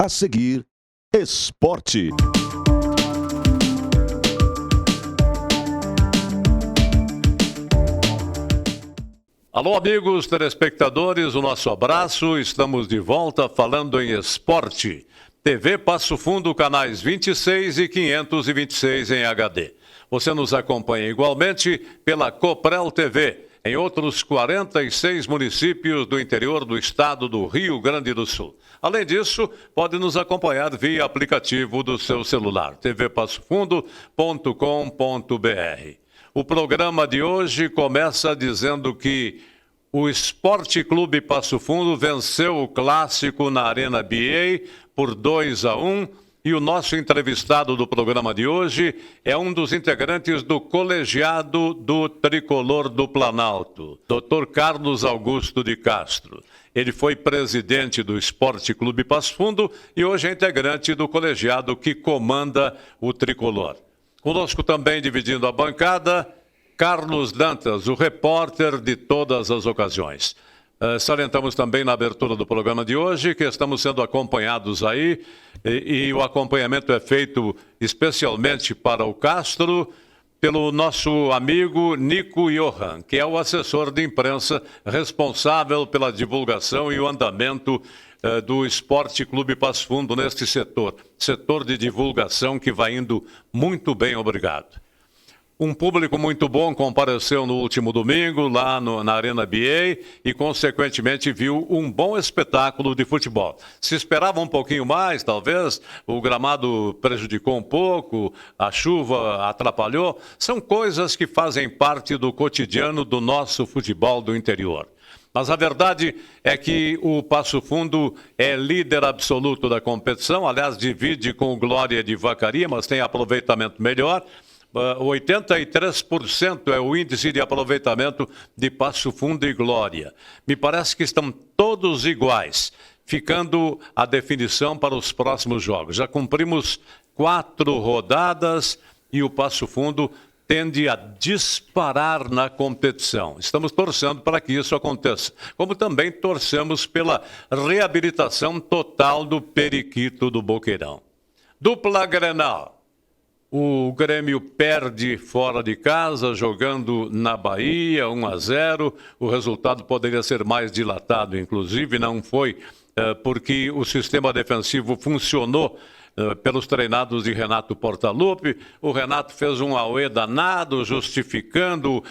A seguir, esporte. Alô, amigos telespectadores, o nosso abraço. Estamos de volta falando em esporte. TV Passo Fundo, canais 26 e 526 em HD. Você nos acompanha igualmente pela Coprel TV, em outros 46 municípios do interior do estado do Rio Grande do Sul. Além disso, pode nos acompanhar via aplicativo do seu celular, tvpassofundo.com.br. O programa de hoje começa dizendo que o Esporte Clube Passo Fundo venceu o clássico na Arena BA por 2-1 e o nosso entrevistado do programa de hoje é um dos integrantes do colegiado do Tricolor do Planalto, Dr. Carlos Augusto de Castro. Ele foi presidente do Esporte Clube Passo Fundo e hoje é integrante do colegiado que comanda o Tricolor. Conosco também, dividindo a bancada, Carlos Dantas, o repórter de todas as ocasiões. Salientamos também na abertura do programa de hoje que estamos sendo acompanhados aí e o acompanhamento é feito especialmente para o Castro pelo nosso amigo Nico Johan, que é o assessor de imprensa responsável pela divulgação e o andamento do Esporte Clube Passo Fundo neste setor de divulgação que vai indo muito bem, obrigado. Um público muito bom compareceu no último domingo lá na Arena BA e, consequentemente, viu um bom espetáculo de futebol. Se esperava um pouquinho mais, talvez, o gramado prejudicou um pouco, a chuva atrapalhou. São coisas que fazem parte do cotidiano do nosso futebol do interior. Mas a verdade é que o Passo Fundo é líder absoluto da competição, aliás, divide com o Glória de Vacaria, mas tem aproveitamento melhor. 83% é o índice de aproveitamento de Passo Fundo e Glória. Me parece que estão todos iguais, ficando a definição para os próximos jogos. Já cumprimos 4 rodadas e o Passo Fundo tende a disparar na competição. Estamos torcendo para que isso aconteça, como também torcemos pela reabilitação total do Periquito do Boqueirão. Dupla Grenal. O Grêmio perde fora de casa, jogando na Bahia, 1-0. O resultado poderia ser mais dilatado, inclusive, não foi, porque o sistema defensivo funcionou pelos treinados de Renato Portaluppi. O Renato fez um auê danado, justificando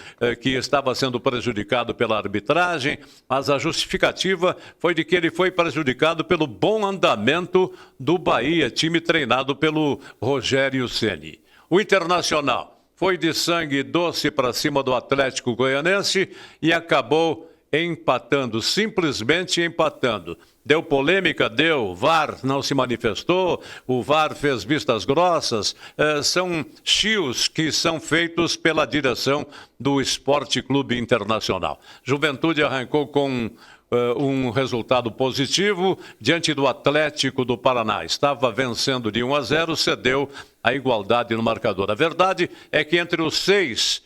que estava sendo prejudicado pela arbitragem, mas a justificativa foi de que ele foi prejudicado pelo bom andamento do Bahia, time treinado pelo Rogério Ceni. O Internacional foi de sangue doce para cima do Atlético Goianense e acabou empatando, simplesmente empatando. Deu polêmica? Deu. O VAR não se manifestou, o VAR fez vistas grossas. São chios que são feitos pela direção do Esporte Clube Internacional. Juventude arrancou com um resultado positivo diante do Atlético do Paraná. Estava vencendo de 1-0, cedeu a igualdade no marcador. A verdade é que entre os 6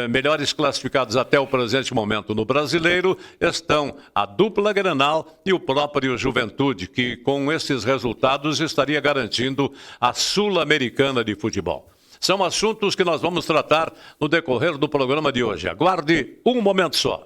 melhores classificados até o presente momento no Brasileiro estão a dupla Grenal e o próprio Juventude, que com esses resultados estaria garantindo a Sul-Americana de Futebol. São assuntos que nós vamos tratar no decorrer do programa de hoje. Aguarde um momento só.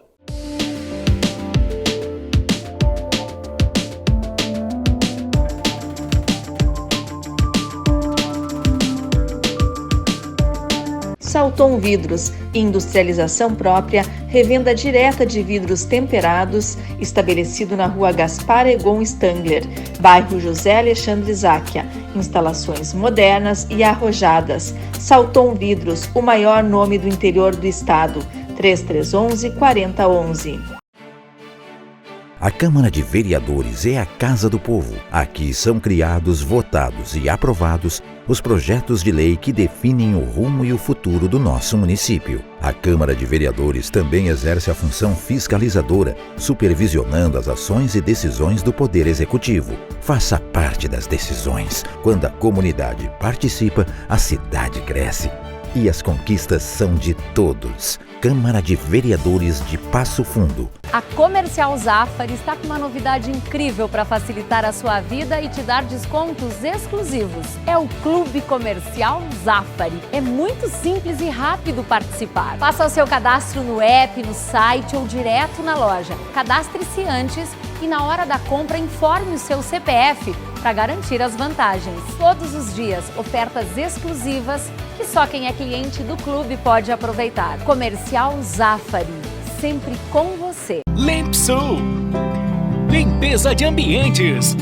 Salton Vidros, industrialização própria, revenda direta de vidros temperados, estabelecido na rua Gaspar Egon Stangler, bairro José Alexandre Záquia. Instalações modernas e arrojadas. Salton Vidros, o maior nome do interior do estado. 3311-4011. A Câmara de Vereadores é a Casa do Povo. Aqui são criados, votados e aprovados os projetos de lei que definem o rumo e o futuro do nosso município. A Câmara de Vereadores também exerce a função fiscalizadora, supervisionando as ações e decisões do Poder Executivo. Faça parte das decisões. Quando a comunidade participa, a cidade cresce. e as conquistas são de todos. Câmara de Vereadores de Passo Fundo. A Comercial Zafari está com uma novidade incrível para facilitar a sua vida e te dar descontos exclusivos. É o Clube Comercial Zafari. É muito simples e rápido participar. Faça o seu cadastro no app, no site ou direto na loja. Cadastre-se antes e na hora da compra informe o seu CPF para garantir as vantagens. Todos os dias, ofertas exclusivas que só quem é cliente do clube pode aproveitar. Comercial Zafari, sempre com você. Limpsul, limpeza de ambientes,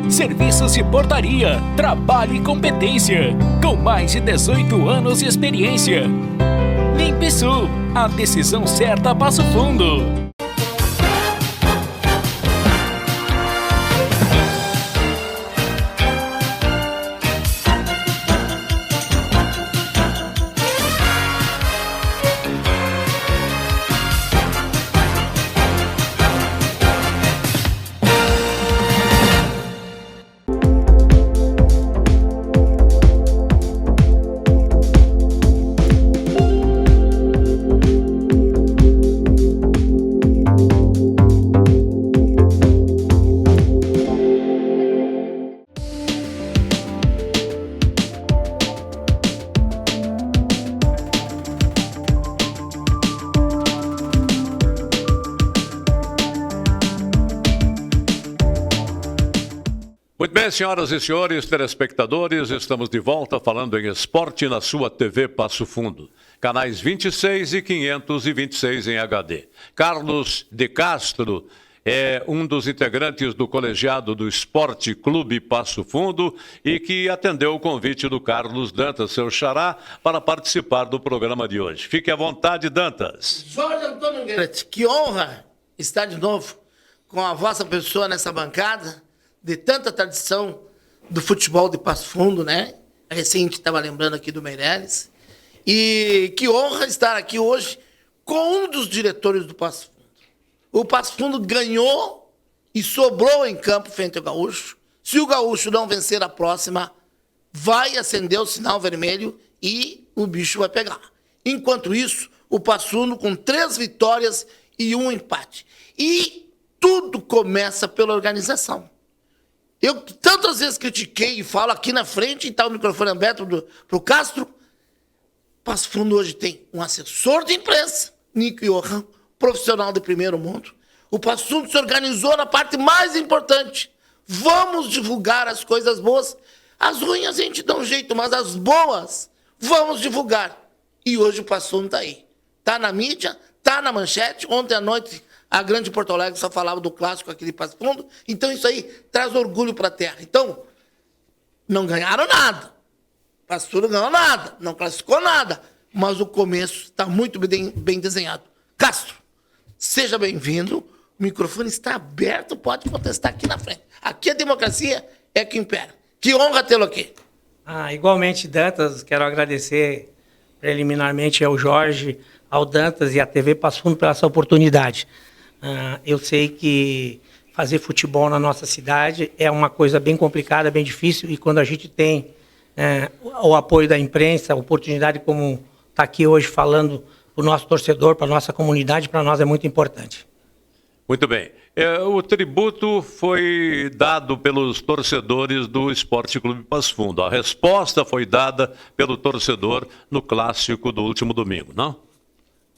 serviços de portaria, trabalho e competência, com mais de 18 anos de experiência. Limpsul, a decisão certa a Passo Fundo. Muito bem, senhoras e senhores telespectadores, estamos de volta falando em esporte na sua TV Passo Fundo. Canais 26 e 526 em HD. Carlos de Castro é um dos integrantes do colegiado do Esporte Clube Passo Fundo e que atendeu o convite do Carlos Dantas, seu xará, para participar do programa de hoje. Fique à vontade, Dantas. Jorge Antônio Guerreiro, que honra estar de novo com a vossa pessoa nessa bancada de tanta tradição do futebol de Passo Fundo, né? Recente estava lembrando aqui do Meireles. E que honra estar aqui hoje com um dos diretores do Passo Fundo. O Passo Fundo ganhou e sobrou em campo frente ao Gaúcho. Se o Gaúcho não vencer a próxima, vai acender o sinal vermelho e o bicho vai pegar. Enquanto isso, o Passo Fundo com 3 vitórias e 1 empate. E tudo começa pela organização. Eu tantas vezes critiquei e falo aqui na frente, e está o microfone aberto para o Castro. Passo Fundo hoje tem um assessor de imprensa, Nico Johan, profissional de primeiro mundo. O Passo Fundo se organizou na parte mais importante. Vamos divulgar as coisas boas. As ruins a gente dá um jeito, mas as boas vamos divulgar. E hoje o Passo Fundo está aí. Está na mídia, está na manchete. Ontem à noite a grande Porto Alegre só falava do clássico aqui de Passo Fundo. Então isso aí traz orgulho para a terra. Então, não ganharam nada. Passo Fundo não ganhou nada, não classificou nada. Mas o começo está muito bem desenhado. Castro, seja bem-vindo. O microfone está aberto, pode contestar aqui na frente. Aqui a democracia é que impera. Que honra tê-lo aqui. Igualmente, Dantas, quero agradecer preliminarmente ao Jorge, ao Dantas e à TV Passo Fundo por essa oportunidade. Eu sei que fazer futebol na nossa cidade é uma coisa bem complicada, bem difícil, e quando a gente tem o apoio da imprensa, a oportunidade como está aqui hoje falando para o nosso torcedor, para a nossa comunidade, para nós é muito importante. Muito bem. O tributo foi dado pelos torcedores do Esporte Clube Passo Fundo. A resposta foi dada pelo torcedor no clássico do último domingo, não?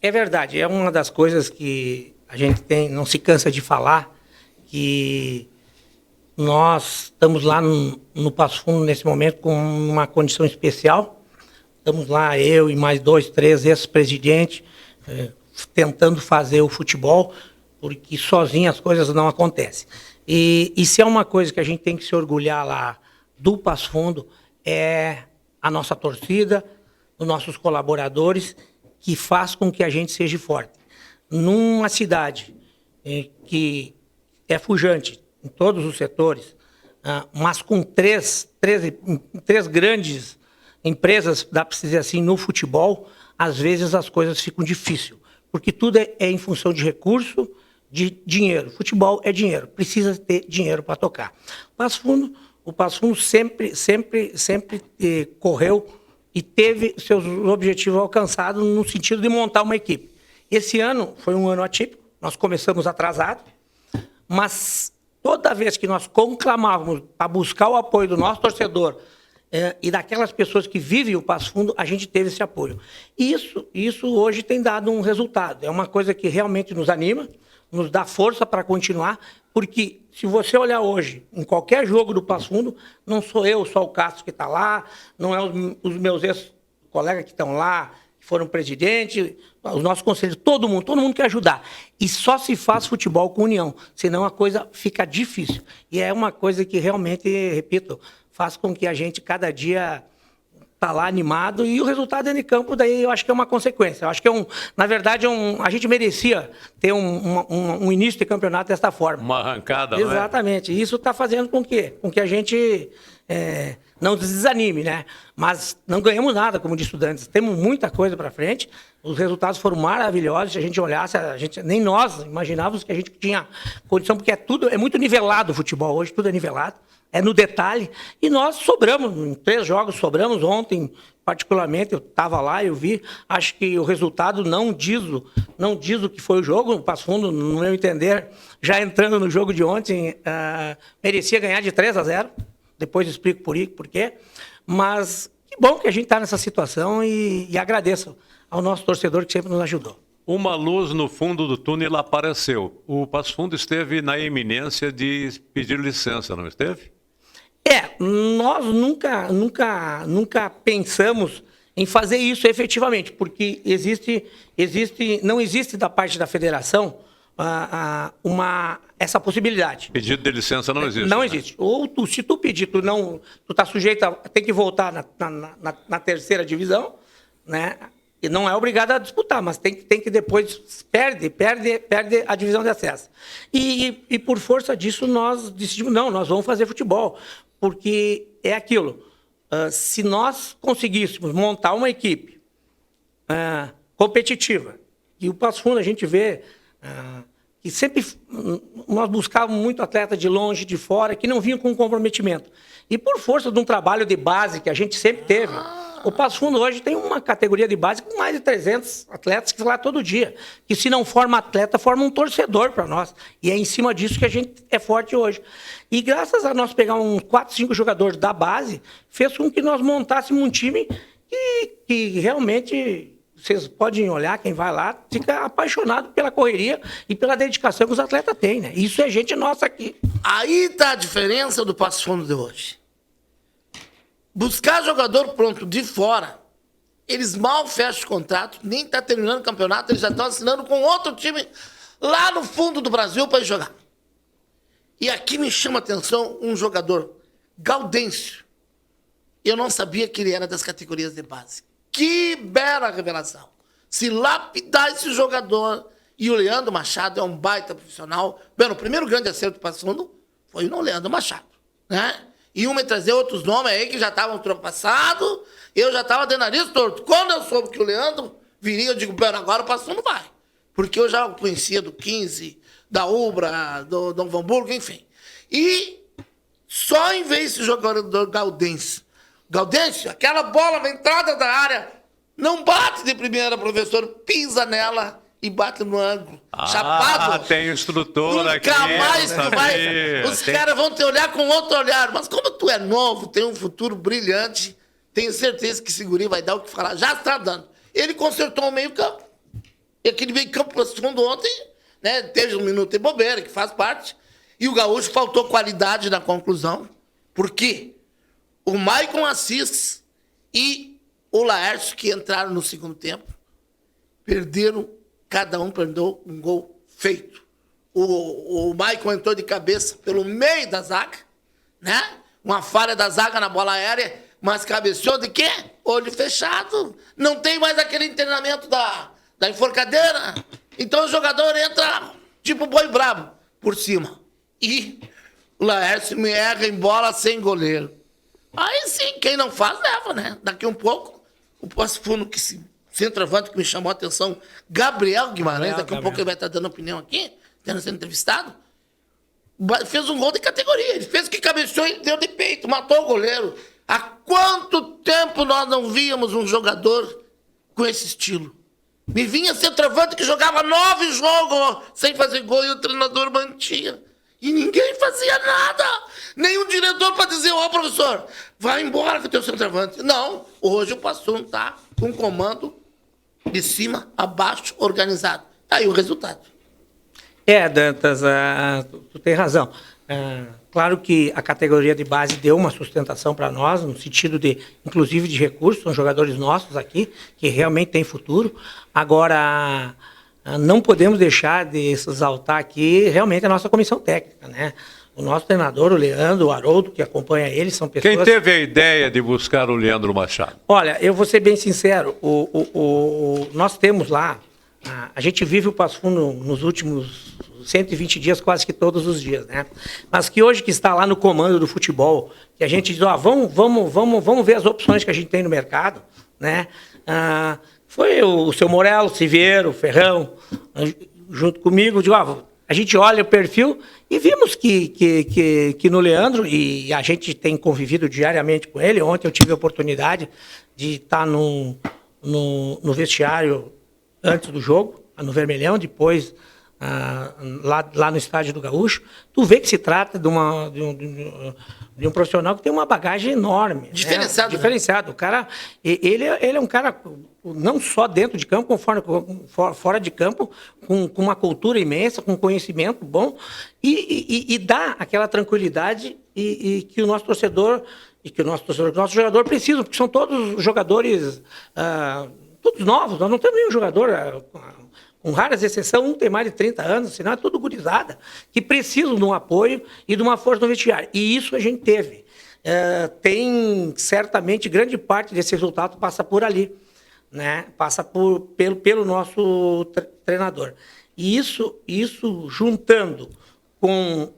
É verdade. É uma das coisas que a gente não se cansa de falar, que nós estamos lá no Passo Fundo nesse momento com uma condição especial. Estamos lá, eu e mais 2, 3 ex-presidentes, tentando fazer o futebol, porque sozinho as coisas não acontecem. E se é uma coisa que a gente tem que se orgulhar lá do Passo Fundo, é a nossa torcida, os nossos colaboradores, que faz com que a gente seja forte. Numa cidade que é pujante em todos os setores, mas com três grandes empresas, dá para dizer assim, no futebol, às vezes as coisas ficam difíceis, porque tudo é em função de recurso, de dinheiro. Futebol é dinheiro, precisa ter dinheiro para tocar. O Passo Fundo sempre correu e teve seus objetivos alcançados no sentido de montar uma equipe. Esse ano foi um ano atípico, nós começamos atrasado, mas toda vez que nós conclamávamos para buscar o apoio do nosso torcedor e daquelas pessoas que vivem o Passo Fundo, a gente teve esse apoio. Isso hoje tem dado um resultado. É uma coisa que realmente nos anima, nos dá força para continuar, porque se você olhar hoje, em qualquer jogo do Passo Fundo, não sou eu só o Castro que está lá, não é os meus ex-colegas que estão lá, que foram presidente, os nossos conselheiros, todo mundo quer ajudar. E só se faz futebol com união, senão a coisa fica difícil. E é uma coisa que realmente, repito, faz com que a gente cada dia tá lá animado, e o resultado dentro de campo, daí eu acho que é uma consequência. Eu acho que na verdade, a gente merecia ter um início de campeonato desta forma. Uma arrancada, Exatamente. não é? E isso está fazendo com que a gente não desanime, né? Mas não ganhamos nada como de estudantes. Temos muita coisa para frente. Os resultados foram maravilhosos. Se a gente olhasse, nem nós imaginávamos que a gente tinha condição, porque é muito nivelado o futebol hoje, tudo é nivelado. É no detalhe. E nós sobramos, em 3 jogos, sobramos ontem, particularmente, eu estava lá, eu vi. Acho que o resultado não diz o que foi o jogo. O Passo Fundo, no meu entender, já entrando no jogo de ontem, merecia ganhar de 3-0. Depois explico por quê. Mas que bom que a gente está nessa situação e agradeço ao nosso torcedor que sempre nos ajudou. Uma luz no fundo do túnel apareceu. O Passo Fundo esteve na iminência de pedir licença, não esteve? Nós nunca pensamos em fazer isso efetivamente, porque não existe da parte da federação essa possibilidade. Pedido de licença não existe. Não né? existe. Ou se tu pedir, tu está sujeito tem que voltar na terceira divisão, né? E não é obrigado a disputar, mas tem que depois perde a divisão de acesso. E por força disso nós decidimos, nós vamos fazer futebol, porque é aquilo. Se nós conseguíssemos montar uma equipe competitiva, e o Passo Fundo a gente vê que sempre nós buscávamos muito atleta de longe, de fora, que não vinham com comprometimento. E por força de um trabalho de base que a gente sempre teve, o Passo Fundo hoje tem uma categoria de base com mais de 300 atletas que vão lá todo dia. Que se não forma atleta, forma um torcedor para nós. E é em cima disso que a gente é forte hoje. E graças a nós pegar uns 4, 5 jogadores da base, fez com que nós montássemos um time que realmente... Vocês podem olhar, quem vai lá, fica apaixonado pela correria e pela dedicação que os atletas têm, né? Isso é gente nossa aqui. Aí tá a diferença do Passo Fundo de hoje. Buscar jogador pronto de fora, eles mal fecham o contrato, nem tá terminando o campeonato, eles já estão assinando com outro time lá no fundo do Brasil para ir jogar. E aqui me chama a atenção um jogador, Gaudêncio. Eu não sabia que ele era das categorias de base. Que bela revelação. Se lapidar esse jogador. E o Leandro Machado é um baita profissional. Bem, o primeiro grande acerto do Passo Fundo foi no Leandro Machado, né? E me trazer outros nomes aí que já estavam ultrapassados. Eu já estava de nariz torto. Quando eu soube que o Leandro viria, eu digo, bem, agora o Passo Fundo vai. Porque eu já o conhecia do 15, da Ubra, do Novo Hamburgo, enfim. E só em ver esse jogador Gaudêncio, aquela bola na entrada da área, não bate de primeira, professor, pisa nela e bate no ângulo. Chapado. Tem instrutor aqui. Nunca mais tu vai. Os caras vão te olhar com outro olhar. Mas como tu é novo, tem um futuro brilhante, tenho certeza que esse guri vai dar o que falar. Já está dando. Ele consertou o meio-campo. E aquele meio-campo Passo Fundo ontem, né, teve um minuto de bobeira, que faz parte. E o Gaúcho faltou qualidade na conclusão. Por quê? O Maicon Assis e o Laércio, que entraram no segundo tempo, cada um perdeu um gol feito. O Maicon entrou de cabeça pelo meio da zaga, né? Uma falha da zaga na bola aérea, mas cabeceou de quê? Olho fechado. Não tem mais aquele treinamento da enforcadeira. Então o jogador entra tipo boi brabo por cima. E o Laércio me erra em bola sem goleiro. Aí sim, quem não faz, leva, né? Daqui um pouco, o Passo Fundo, centroavante que me chamou a atenção, Gabriel Guimarães, daqui um pouco ele vai estar dando opinião aqui, sendo entrevistado, fez um gol de categoria. Ele fez o que cabeceou e deu de peito, matou o goleiro. Há quanto tempo nós não víamos um jogador com esse estilo? Me vinha centroavante que jogava 9 jogos sem fazer gol e o treinador mantinha. E ninguém fazia nada. Nenhum diretor para dizer, professor, vai embora com o teu centroavante. Não, hoje o Passo Fundo está com comando de cima a baixo organizado. Tá aí o resultado. Dantas, tu tem razão. Claro que a categoria de base deu uma sustentação para nós, no sentido de, inclusive, de recursos, são jogadores nossos aqui, que realmente têm futuro. Agora, não podemos deixar de exaltar aqui realmente a nossa comissão técnica, né? O nosso treinador, o Leandro, o Haroldo, que acompanha ele, são pessoas... Quem teve a ideia de buscar o Leandro Machado? Olha, eu vou ser bem sincero, nós temos lá, a gente vive o Passo Fundo nos últimos 120 dias, quase que todos os dias, né? Mas que hoje que está lá no comando do futebol, que a gente diz, vamos ver as opções que a gente tem no mercado, né? Foi o seu Morelo, o Siveiro, o Ferrão, junto comigo, a gente olha o perfil e vimos que no Leandro, e a gente tem convivido diariamente com ele. Ontem eu tive a oportunidade de estar no vestiário antes do jogo, no Vermelhão, depois lá no Estádio do Gaúcho. Tu vê que se trata de um profissional que tem uma bagagem enorme. Diferenciado. Né? Diferenciado. O cara, ele é um cara, não só dentro de campo, como fora de campo, com uma cultura imensa, com conhecimento bom, e dá aquela tranquilidade e que o nosso torcedor, que o nosso jogador precisa, porque são todos jogadores, todos novos. Nós não temos nenhum jogador... com raras exceções, um tem mais de 30 anos, senão é tudo gurizada, que precisam de um apoio e de uma força no vestiário. E isso a gente teve. Tem, certamente, grande parte desse resultado passa por ali, né? Passa pelo nosso treinador. E isso juntando com...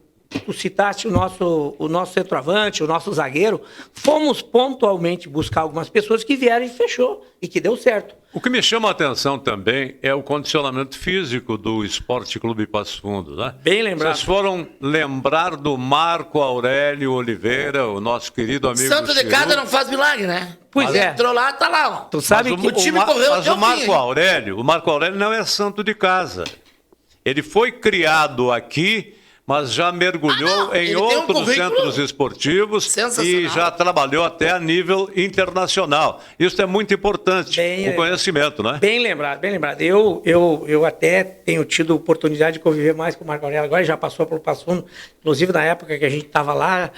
Tu citaste o nosso centroavante, o nosso zagueiro, fomos pontualmente buscar algumas pessoas que vieram e fechou, e que deu certo. O que me chama a atenção também é o condicionamento físico do Esporte Clube Passo Fundo, né? Bem lembrado. Vocês foram lembrar do Marco Aurélio Oliveira, o nosso querido amigo Santo de casa não faz milagre, né? Pois é. Entrou lá, tá lá, ó. Tu sabe que o time correu mas até o Marco Aurélio, não é santo de casa. Ele foi criado aqui, mas já mergulhou em outros centros esportivos e já trabalhou até a nível internacional. Isso é muito importante, o conhecimento, né? Bem lembrado, bem lembrado. Eu até tenho tido oportunidade de conviver mais com o Marco Aurélio, agora já passou pelo Passo Fundo, inclusive na época que a gente estava lá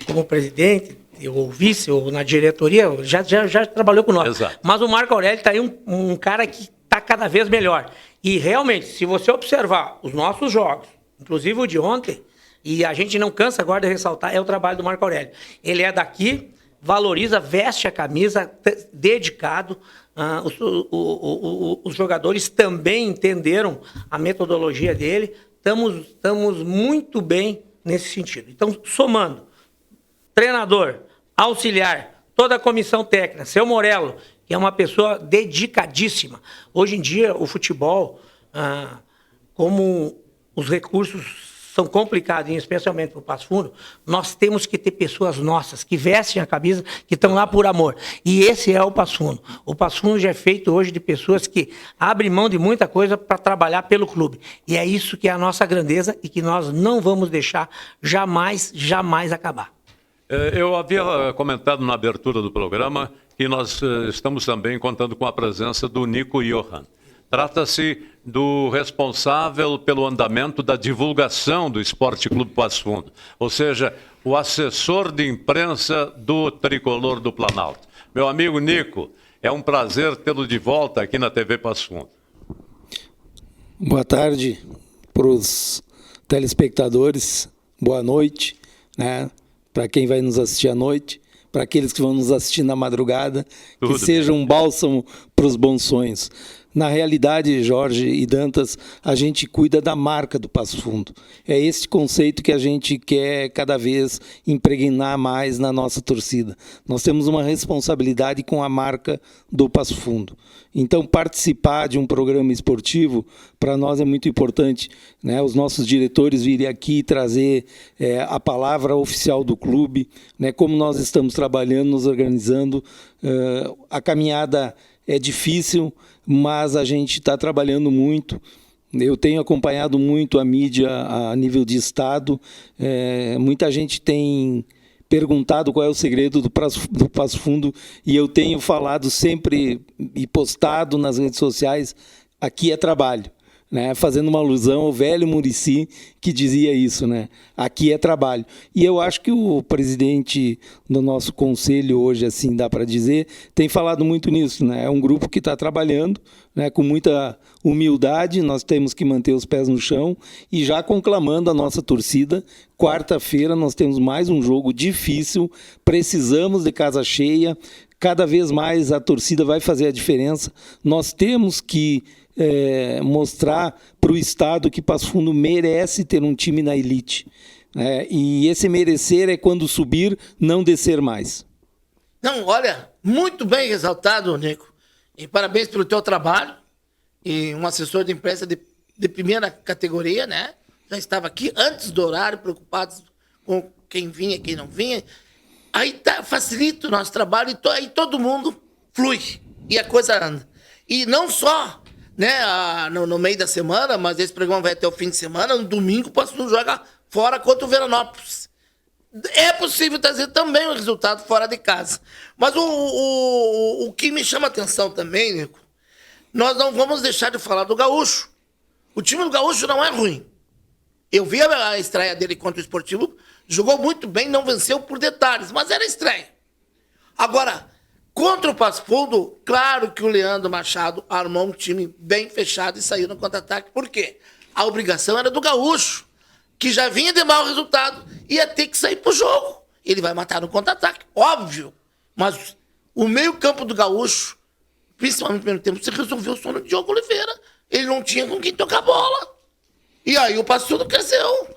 como presidente, ou vice, ou na diretoria, já trabalhou com nós. Exato. Mas o Marco Aurélio está aí um cara que está cada vez melhor. E realmente, se você observar os nossos jogos, inclusive o de ontem, e a gente não cansa agora de ressaltar, é o trabalho do Marco Aurélio. Ele é daqui, valoriza, veste a camisa, dedicado. Os jogadores também entenderam a metodologia dele. Estamos muito bem nesse sentido. Então, somando, treinador, auxiliar, toda a comissão técnica, seu Morelo, que é uma pessoa dedicadíssima. Hoje em dia, o futebol, como os recursos são complicados, especialmente para o Passo Fundo, nós temos que ter pessoas nossas, que vestem a camisa, que estão lá por amor. E esse é o Passo Fundo. O Passo Fundo já é feito hoje de pessoas que abrem mão de muita coisa para trabalhar pelo clube. E é isso que é a nossa grandeza e que nós não vamos deixar jamais acabar. Eu havia comentado na abertura do programa que nós estamos também contando com a presença do Nico Johan. Trata-se do responsável pelo andamento da divulgação do Esporte Clube Passo Fundo, ou seja, o assessor de imprensa do Tricolor do Planalto. Meu amigo Nico, é um prazer tê-lo de volta aqui na TV Passo Fundo. Boa tarde para os telespectadores, boa noite, né? Para quem vai nos assistir à noite, para aqueles que vão nos assistir na madrugada, que seja um bálsamo para os bons sonhos. Na realidade, Jorge e Dantas, a gente cuida da marca do Passo Fundo. É esse conceito que a gente quer cada vez impregnar mais na nossa torcida. Nós temos uma responsabilidade com a marca do Passo Fundo. Então, participar de um programa esportivo, para nós é muito importante, né? Os nossos diretores virem aqui trazer a palavra oficial do clube, né? Como nós estamos trabalhando, nos organizando. A caminhada é difícil, mas a gente está trabalhando muito. Eu tenho acompanhado muito a mídia a nível de estado. Muita gente tem perguntado qual é o segredo do Passo Fundo e eu tenho falado sempre e postado nas redes sociais, aqui é trabalho. Né, fazendo uma alusão ao velho Muricy que dizia isso, né? Aqui é trabalho. E eu acho que o presidente do nosso conselho hoje, assim dá para dizer, tem falado muito nisso, né? É um grupo que está trabalhando, né, com muita humildade, nós temos que manter os pés no chão e já conclamando a nossa torcida. Quarta-feira nós temos mais um jogo difícil, precisamos de casa cheia, cada vez mais a torcida vai fazer a diferença. Nós temos que mostrar para o Estado que Passo Fundo merece ter um time na elite. E esse merecer é quando subir, não descer mais. Não, olha, muito bem exaltado, Nico. E parabéns pelo teu trabalho. E um assessor de imprensa de primeira categoria, né? Já estava aqui antes do horário, preocupados com quem vinha, quem não vinha. Aí facilita o nosso trabalho e aí todo mundo flui. E a coisa anda. E não só... né, no meio da semana, mas esse programa vai até o fim de semana. No domingo, o Passo Fundo joga fora contra o Veranópolis. É possível trazer também um resultado fora de casa. Mas o que me chama a atenção também, Nico, nós não vamos deixar de falar do Gaúcho. O time do Gaúcho não é ruim. Eu vi a estreia dele contra o Esportivo, jogou muito bem, não venceu por detalhes, mas era estreia. Agora, contra o Passo Fundo, claro que o Leandro Machado armou um time bem fechado e saiu no contra-ataque. Por quê? A obrigação era do Gaúcho, que já vinha de mau resultado, ia ter que sair pro jogo. Ele vai matar no contra-ataque, óbvio. Mas o meio-campo do Gaúcho, principalmente no primeiro tempo, se resolveu só no Diogo Oliveira. Ele não tinha com quem tocar bola. E aí o Passo Fundo cresceu.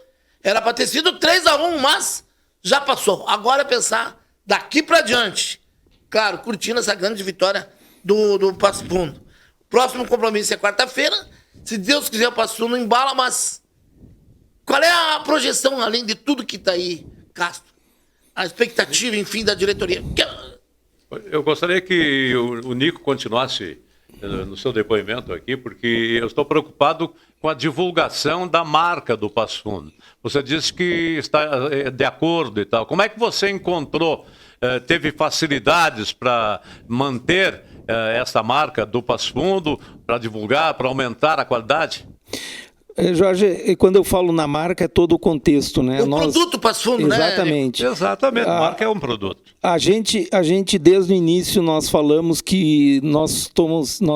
Era para ter sido 3-1, mas já passou. Agora é pensar daqui para diante. Claro, curtindo essa grande vitória do Passo Fundo. Próximo compromisso é quarta-feira. Se Deus quiser, o Passo Fundo embala, mas qual é a projeção, além de tudo que está aí, Castro? A expectativa, enfim, da diretoria? Eu gostaria que o Nico continuasse no seu depoimento aqui, porque eu estou preocupado com a divulgação da marca do Passo Fundo. Você disse que está de acordo e tal. Como é que você encontrou... teve facilidades para manter essa marca do Passo Fundo, para divulgar, para aumentar a qualidade? Jorge, quando eu falo na marca, é todo o contexto, né? Produto Passo Fundo, exatamente. né? Exatamente, a marca é um produto. A gente, desde o início, nós falamos que nós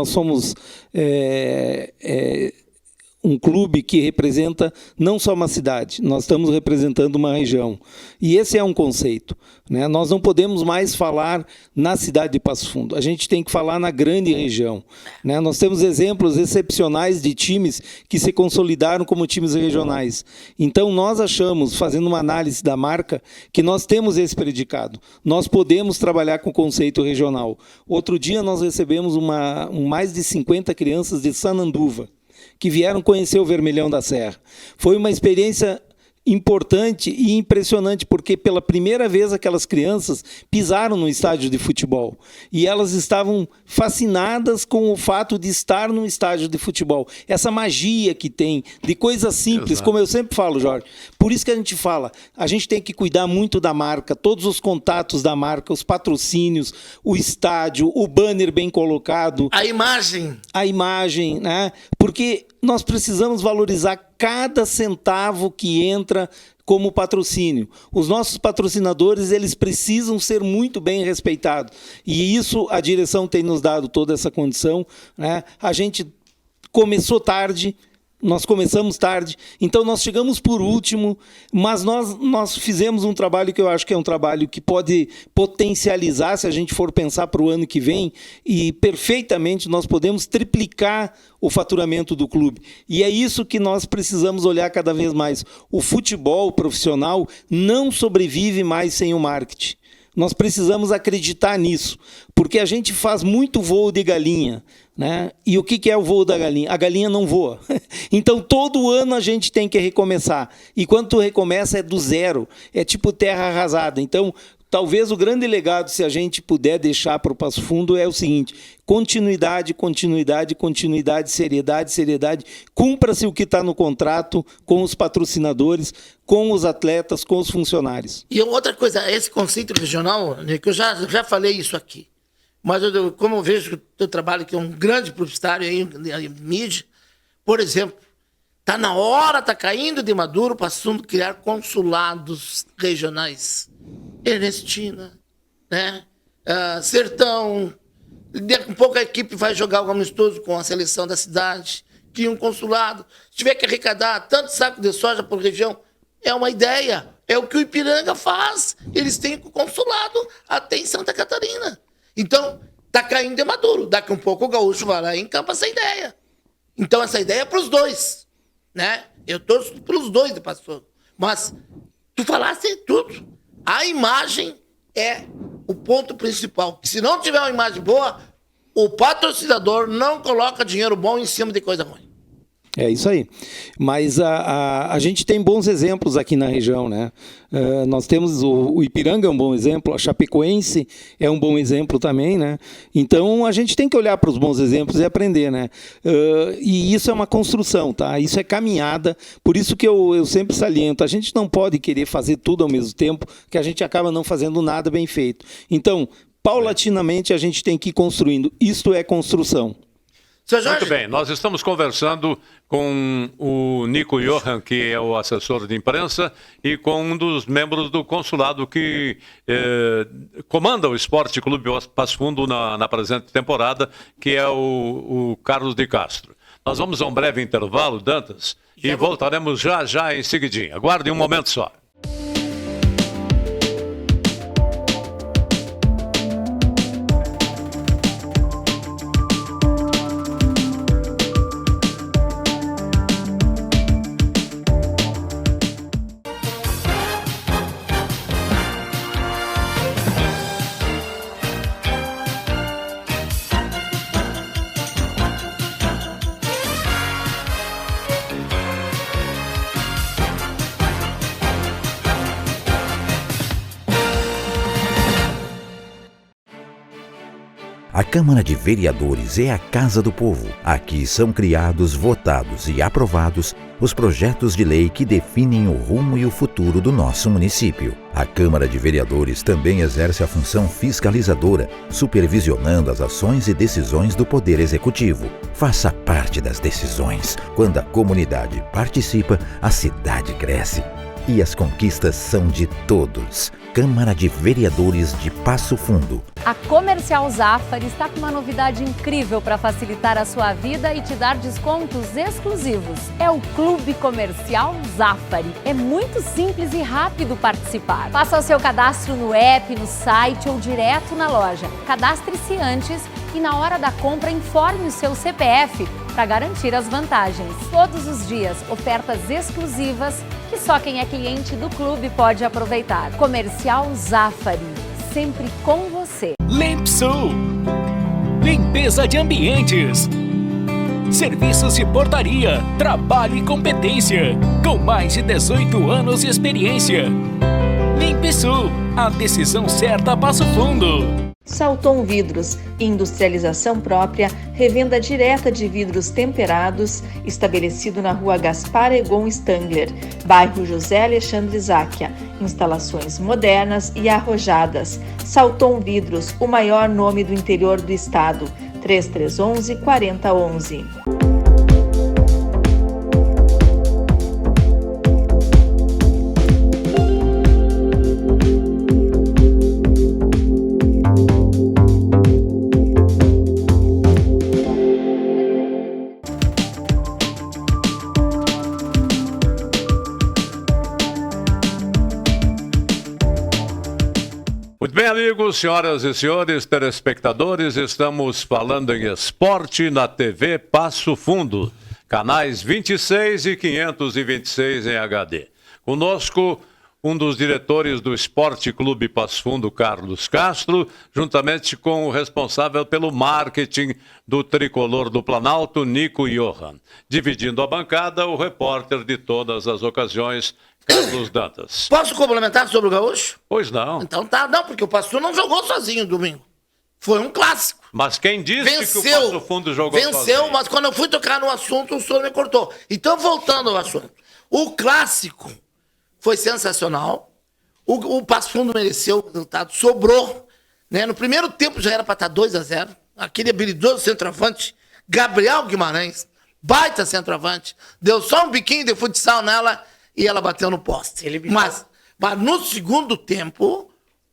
somos um clube que representa não só uma cidade, nós estamos representando uma região. E esse é um conceito, né? Nós não podemos mais falar na cidade de Passo Fundo, a gente tem que falar na grande região, né? Nós temos exemplos excepcionais de times que se consolidaram como times regionais. Então nós achamos, fazendo uma análise da marca, que nós temos esse predicado. Nós podemos trabalhar com o conceito regional. Outro dia nós recebemos mais de 50 crianças de Sananduva, que vieram conhecer o Vermelhão da Serra. Foi uma experiência importante e impressionante, porque pela primeira vez aquelas crianças pisaram no estádio de futebol e elas estavam fascinadas com o fato de estar num estádio de futebol. Essa magia que tem de coisas simples. Exato. Como eu sempre falo, Jorge, por isso que a gente fala, a gente tem que cuidar muito da marca, todos os contatos da marca, os patrocínios, o estádio, o banner bem colocado. A imagem, né? Porque nós precisamos valorizar cada centavo que entra como patrocínio. Os nossos patrocinadores, eles precisam ser muito bem respeitados. E isso a direção tem nos dado toda essa condição, né? A gente começou tarde, Nós começamos tarde, então nós chegamos por último, mas nós fizemos um trabalho que eu acho que é um trabalho que pode potencializar, se a gente for pensar para o ano que vem, e perfeitamente nós podemos triplicar o faturamento do clube. E é isso que nós precisamos olhar cada vez mais. O futebol profissional não sobrevive mais sem o marketing. Nós precisamos acreditar nisso, porque a gente faz muito voo de galinha, né? E o que é o voo da galinha? A galinha não voa. Então, todo ano a gente tem que recomeçar. E quando tu recomeça é do zero, é tipo terra arrasada. Então, talvez o grande legado, se a gente puder deixar para o Passo Fundo, é o seguinte: continuidade, continuidade, continuidade, seriedade, seriedade. Cumpra-se o que está no contrato com os patrocinadores, com os atletas, com os funcionários. E outra coisa, esse conceito regional, que eu já falei isso aqui, mas como eu vejo que o teu trabalho, que é um grande publicitário aí, em mídia, por exemplo, está na hora, está caindo de maduro, passando a criar consulados regionais. Ernestina, né? Sertão. Daqui a pouco a equipe vai jogar algo amistoso com a seleção da cidade, cria um consulado. Se tiver que arrecadar tanto saco de soja por região, é uma ideia. É o que o Ipiranga faz. Eles têm o consulado até em Santa Catarina. Então, está caindo de maduro. Daqui a pouco o gaúcho vai lá e encampa essa ideia. Então, essa ideia é para os dois, né? Eu torço para os dois de Passo Fundo. Mas tu falaste tudo. A imagem é o ponto principal. Se não tiver uma imagem boa, o patrocinador não coloca dinheiro bom em cima de coisa ruim. É isso aí. Mas a gente tem bons exemplos aqui na região, né? Nós temos o Ipiranga é um bom exemplo, a Chapecoense é um bom exemplo também, né? Então a gente tem que olhar para os bons exemplos e aprender, né? E isso é uma construção, tá? Isso é caminhada. Por isso que eu sempre saliento, a gente não pode querer fazer tudo ao mesmo tempo, que a gente acaba não fazendo nada bem feito. Então, paulatinamente a gente tem que ir construindo. Isto é construção. Muito bem, nós estamos conversando com o Nico Johan, que é o assessor de imprensa, e com um dos membros do consulado que comanda o Esporte Clube Passo Fundo na presente temporada, que é o Carlos de Castro. Nós vamos a um breve intervalo, Dantas, e voltaremos já em seguidinho. Aguarde um momento só. A Câmara de Vereadores é a Casa do Povo. Aqui são criados, votados e aprovados os projetos de lei que definem o rumo e o futuro do nosso município. A Câmara de Vereadores também exerce a função fiscalizadora, supervisionando as ações e decisões do Poder Executivo. Faça parte das decisões. Quando a comunidade participa, a cidade cresce. E as conquistas são de todos. Câmara de Vereadores de Passo Fundo. A Comercial Zafari está com uma novidade incrível para facilitar a sua vida e te dar descontos exclusivos. É o Clube Comercial Zafari. É muito simples e rápido participar. Faça o seu cadastro no app, no site ou direto na loja. Cadastre-se antes e na hora da compra informe o seu CPF para garantir as vantagens. Todos os dias, ofertas exclusivas que só quem é cliente do clube pode aproveitar. Comercial Zafari, sempre com você. Limpsul, limpeza de ambientes, serviços de portaria, trabalho e competência, com mais de 18 anos de experiência. Limpsul, a decisão certa a Passo Fundo. Salton Vidros, industrialização própria, revenda direta de vidros temperados, estabelecido na rua Gaspar Egon Stangler, bairro José Alexandre Záquia. Instalações modernas e arrojadas. Salton Vidros, o maior nome do interior do estado. 3311-4011. Muito bem, amigos, senhoras e senhores telespectadores, estamos falando em esporte na TV Passo Fundo, canais 26 e 526 em HD. Conosco, um dos diretores do Esporte Clube Passo Fundo, Carlos Castro, juntamente com o responsável pelo marketing do Tricolor do Planalto, Nico Johan. Dividindo a bancada, o repórter de todas as ocasiões, Carlos Dantas. Posso complementar sobre o Gaúcho? Pois não. Então tá, não, porque o Passo Fundo não jogou sozinho domingo. Foi um clássico. Mas quem disse que o Passo Fundo jogou Venceu, sozinho? mas quando eu fui tocar no assunto, o senhor me cortou. Então, voltando ao assunto. O clássico foi sensacional. O Passo Fundo mereceu o resultado, sobrou. Né? No primeiro tempo já era para estar 2-0. Aquele habilidoso centroavante, Gabriel Guimarães, baita centroavante, deu só um biquinho de futsal nela e ela bateu no poste. Mas no segundo tempo,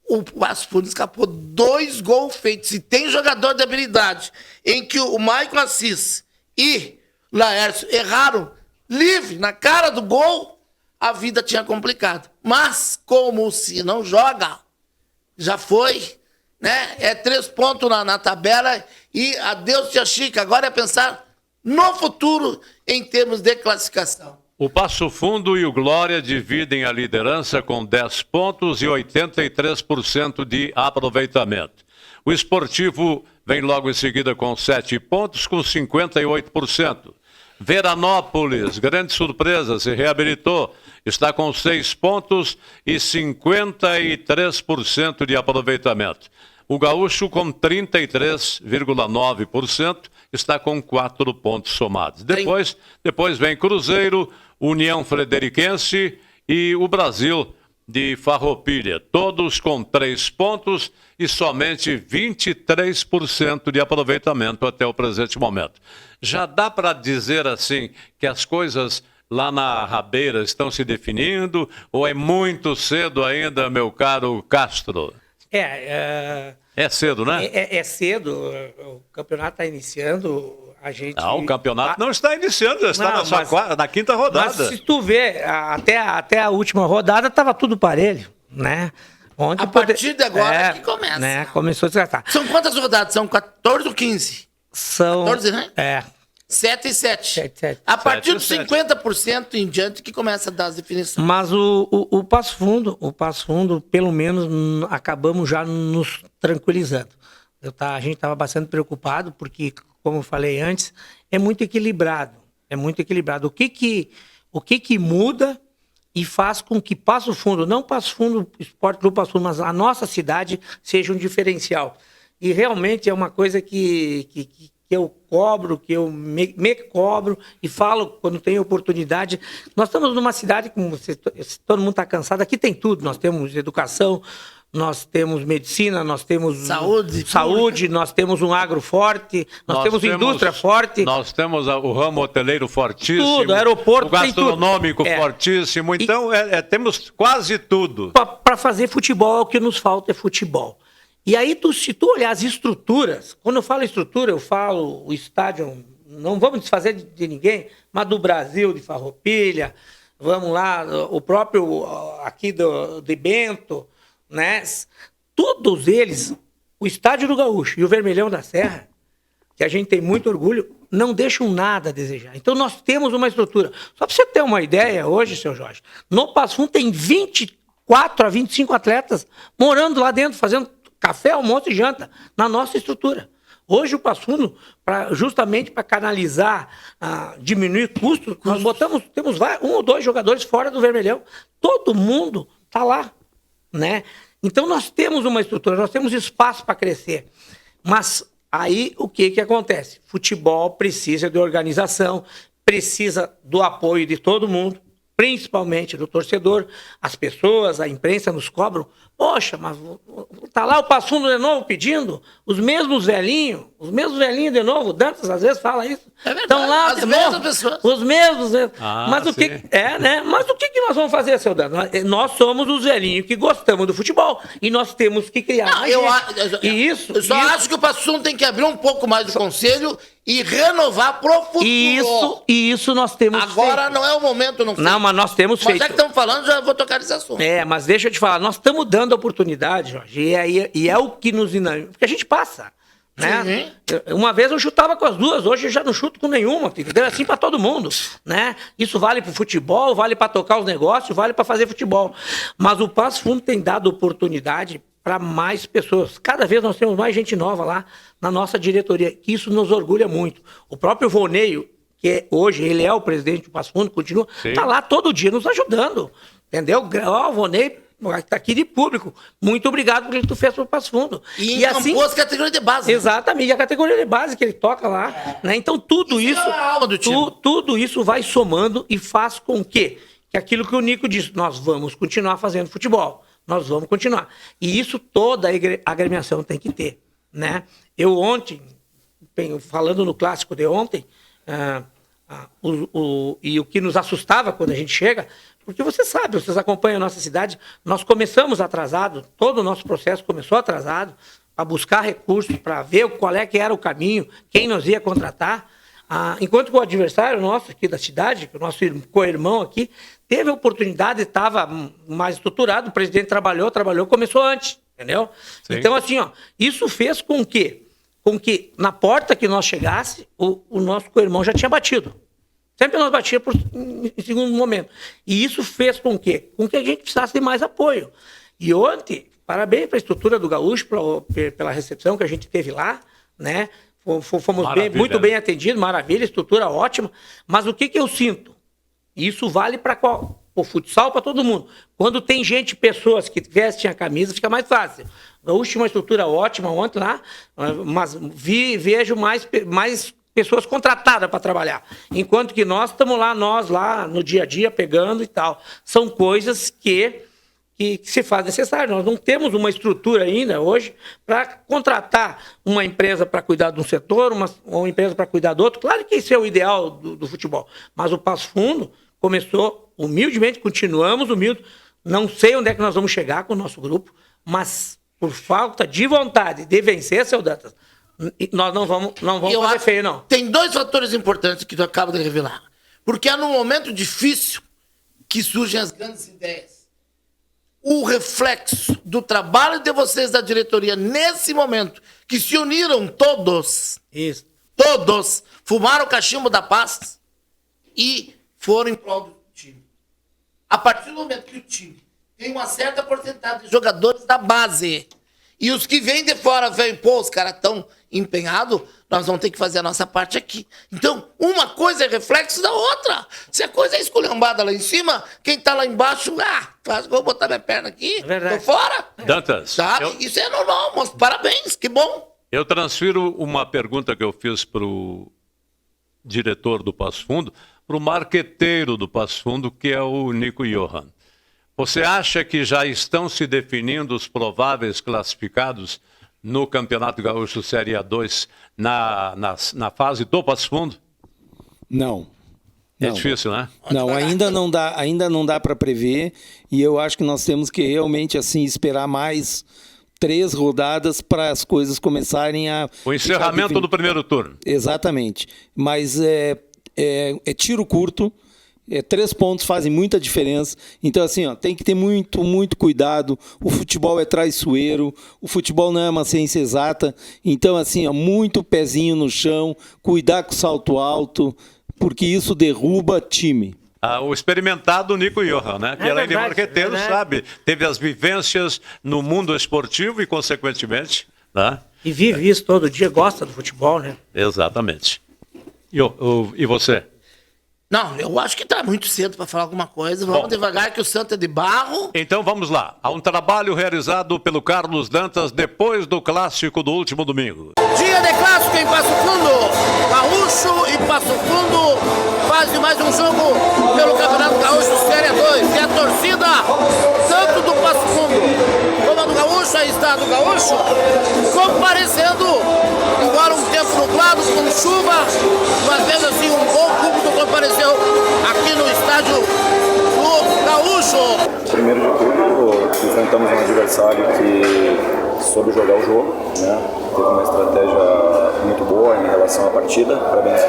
o Passo Fundo escapou 2 gols feitos. E tem jogador de habilidade em que o Maicon Assis e Laércio erraram livre na cara do gol, a vida tinha complicado. Mas, como se não joga, já foi, né? É 3 pontos na tabela e adeus, tia Chica. Agora é pensar no futuro em termos de classificação. O Passo Fundo e o Glória dividem a liderança com 10 pontos e 83% de aproveitamento. O Esportivo vem logo em seguida com 7 pontos, com 58%. Veranópolis, grande surpresa, se reabilitou, está com 6 pontos e 53% de aproveitamento. O Gaúcho, com 33,9%, está com 4 pontos somados. Depois vem Cruzeiro, União Frederiquense e o Brasil de Farroupilha, todos com 3 pontos e somente 23% de aproveitamento até o presente momento. Já dá para dizer assim que as coisas lá na Rabeira estão se definindo ou é muito cedo ainda, meu caro Castro? É cedo, né? É cedo, o campeonato está iniciando, a gente... Não, o campeonato não está iniciando, já está na quinta rodada. Mas se tu vê, até a última rodada estava tudo parelho, né? A partir de agora que começa. Né? Começou a desgastar. São quantas rodadas? São 14 ou 15? São... 14, né? 7 e 7. 7. A partir dos 50% em diante que começa a dar as definições. Mas o Passo Fundo, pelo menos, acabamos já nos tranquilizando. A gente estava bastante preocupado, porque, como eu falei antes, é muito equilibrado. O que muda e faz com que Passo Fundo, não Passo Fundo, Esporte Clube Passo Fundo, mas a nossa cidade seja um diferencial. E realmente é uma coisa que eu cobro, que eu me cobro e falo quando tenho oportunidade. Nós estamos numa cidade, como todo mundo está cansado, aqui tem tudo. Nós temos educação, nós temos medicina, nós temos saúde, nós temos um agro forte, nós temos indústria forte. Nós temos o ramo hoteleiro fortíssimo. Tudo, aeroporto, o gastronômico fortíssimo. Então, temos quase tudo. Para fazer futebol, o que nos falta é futebol. E aí, se tu olhar as estruturas, quando eu falo estrutura, eu falo o estádio, não vamos desfazer de ninguém, mas do Brasil, de Farroupilha, vamos lá, o próprio aqui de Bento, né? Todos eles, o estádio do Gaúcho e o Vermelhão da Serra, que a gente tem muito orgulho, não deixam nada a desejar. Então, nós temos uma estrutura. Só para você ter uma ideia, hoje, seu Jorge, no Passo Fundo tem 24 a 25 atletas morando lá dentro, fazendo café, almoço e janta na nossa estrutura. Hoje o Passo Fundo, justamente para canalizar, diminuir custos, nós temos 1 ou 2 jogadores fora do Vermelhão. Todo mundo está lá, né? Então nós temos uma estrutura, nós temos espaço para crescer. Mas aí o que acontece? Futebol precisa de organização, precisa do apoio de todo mundo, principalmente do torcedor. As pessoas, a imprensa nos cobram. Poxa, mas tá lá o Passo Fundo de novo pedindo, os mesmos velhinhos de novo, o Dantas às vezes fala isso. É verdade, estão lá as mesmas pessoas. Os mesmos. Mas o sim. Mas o que nós vamos fazer, seu Dantas? Nós somos os velhinhos que gostamos do futebol e nós temos que criar. Eu só acho que o Passo Fundo tem que abrir um pouco mais do conselho e renovar pro futuro. Isso nós temos Agora feito. não é o momento, não. Não, mas nós temos Mas feito. já que estamos falando, já vou tocar nesse assunto. Mas deixa eu te falar, nós estamos dando oportunidade, Jorge, e é o que nos... Porque a gente passa, né? Uma vez eu chutava com as duas, hoje eu já não chuto com nenhuma, entendeu? É assim para todo mundo, né? Isso vale para o futebol, vale para tocar os negócios, vale para fazer futebol. Mas o Passo Fundo tem dado oportunidade para mais pessoas. Cada vez nós temos mais gente nova lá na nossa diretoria, que isso nos orgulha muito. O próprio Volneio, que hoje ele é o presidente do Passo Fundo, continua, está lá todo dia nos ajudando, entendeu? O Volneio está aqui de público. Muito obrigado por que tu fez para o Passo Fundo. E assim, as categorias de base. Exatamente, a categoria de base que ele toca lá. Né? Então tudo isso, é a alma do time. tudo isso vai somando e faz com que aquilo que o Nico disse, nós vamos continuar fazendo futebol. Nós vamos continuar. E isso toda a agremiação tem que ter, né? Eu ontem, falando no clássico de ontem, e o que nos assustava quando a gente chega, porque você sabe, vocês acompanham a nossa cidade, nós começamos atrasado, todo o nosso processo começou atrasado, para buscar recursos, para ver qual é que era o caminho, quem nos ia contratar. Enquanto que o adversário nosso aqui da cidade, o nosso co-irmão aqui, teve a oportunidade, estava mais estruturado, o presidente trabalhou, começou antes, entendeu? Sim. Então, assim, isso fez com que na porta que nós chegasse, o nosso co-irmão já tinha batido. Sempre nós batíamos em segundo momento. E isso fez com que a gente precisasse de mais apoio. E ontem, parabéns para a estrutura do Gaúcho, pela recepção que a gente teve lá, né? Fomos muito bem atendidos, maravilha, estrutura ótima. Mas o que eu sinto? Isso vale para o futsal, para todo mundo. Quando tem pessoas que vestem a camisa, fica mais fácil. O Gaúcho tinha uma estrutura ótima ontem lá, mas vejo mais pessoas contratadas para trabalhar. Enquanto que nós estamos lá no dia a dia, pegando e tal. São coisas que se faz necessário. Nós não temos uma estrutura ainda hoje para contratar uma empresa para cuidar de um setor, uma empresa para cuidar do outro. Claro que isso é o ideal do futebol, mas o Passo Fundo começou humildemente, continuamos humildes. Não sei onde é que nós vamos chegar com o nosso grupo, mas por falta de vontade de vencer, seu Dantas, nós não vamos fazer feio, não. Tem dois fatores importantes que tu acaba de revelar. Porque é num momento difícil que surgem as grandes ideias. O reflexo do trabalho de vocês da diretoria nesse momento, que se uniram todos, todos, fumaram o cachimbo da paz e foram em prol do time. A partir do momento que o time tem uma certa porcentagem de jogadores da base e os que vêm de fora veem, os caras estão empenhados, nós vamos ter que fazer a nossa parte aqui. Então, uma coisa é reflexo da outra. Se a coisa é esculhambada lá em cima, quem tá lá embaixo, vou botar minha perna aqui, tô fora. Dantas. Sabe? Isso é normal, mas parabéns, que bom. Eu transfiro uma pergunta que eu fiz para o diretor do Passo Fundo, para o marqueteiro do Passo Fundo, que é o Nico Johan. Você acha que já estão se definindo os prováveis classificados no Campeonato Gaúcho Série A2 na fase do Passo Fundo? Não. É difícil, né? Não, ainda não dá para prever, e eu acho que nós temos que realmente assim esperar mais 3 rodadas para as coisas começarem a... O encerramento do primeiro turno. Exatamente. Mas é tiro curto. 3 pontos fazem muita diferença. Então, assim, tem que ter muito, muito cuidado. O futebol é traiçoeiro, o futebol não é uma ciência exata. Então, assim, muito pezinho no chão, cuidar com o salto alto, porque isso derruba time. O experimentado Nico Johan, né? Que além de marqueteiro, sabe, teve as vivências no mundo esportivo e, consequentemente, né? E vive isso todo dia, gosta do futebol, né? Exatamente. E você? Não, eu acho que está muito cedo para falar alguma coisa. Vamos devagar, que o Santo é de barro. Então vamos lá. Há um trabalho realizado pelo Carlos Dantas depois do clássico do último domingo. Dia de clássico em Passo Fundo. Gaúcho e Passo Fundo fazem mais um jogo pelo Campeonato Gaúcho Série 2. E a torcida, tanto do Passo Fundo como a do Gaúcho, aí está a do Gaúcho, comparecendo, embora um tempo nublado, com chuva, mas mesmo assim um bom público compareceu aqui no estádio do Gaúcho. Primeiro de tudo, enfrentamos um adversário que soube jogar o jogo, né? Teve uma estratégia muito boa em relação à partida. Parabéns.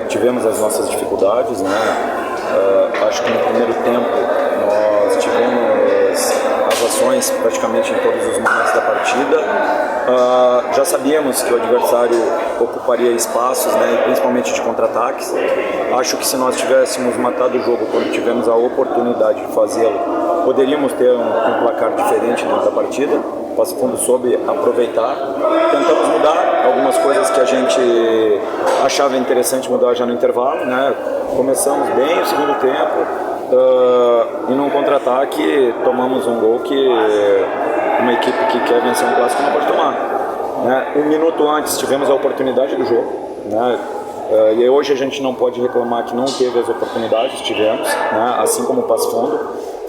Tivemos as nossas dificuldades, né? Acho que no primeiro tempo nós tivemos as ações praticamente em todos os momentos da partida. Já sabíamos que o adversário ocuparia espaços, né, principalmente de contra-ataques. Acho que se nós tivéssemos matado o jogo quando tivemos a oportunidade de fazê-lo, poderíamos ter um placar diferente dentro da partida. O Passo Fundo soube aproveitar. Tentamos mudar algumas coisas que a gente achava interessante mudar já no intervalo, né? Começamos bem o segundo tempo e num contra-ataque tomamos um gol que uma equipe que quer vencer um clássico não pode tomar, né? Um minuto antes tivemos a oportunidade do jogo, né? E hoje a gente não pode reclamar que não teve as oportunidades, tivemos, né? Assim como o Passo Fundo.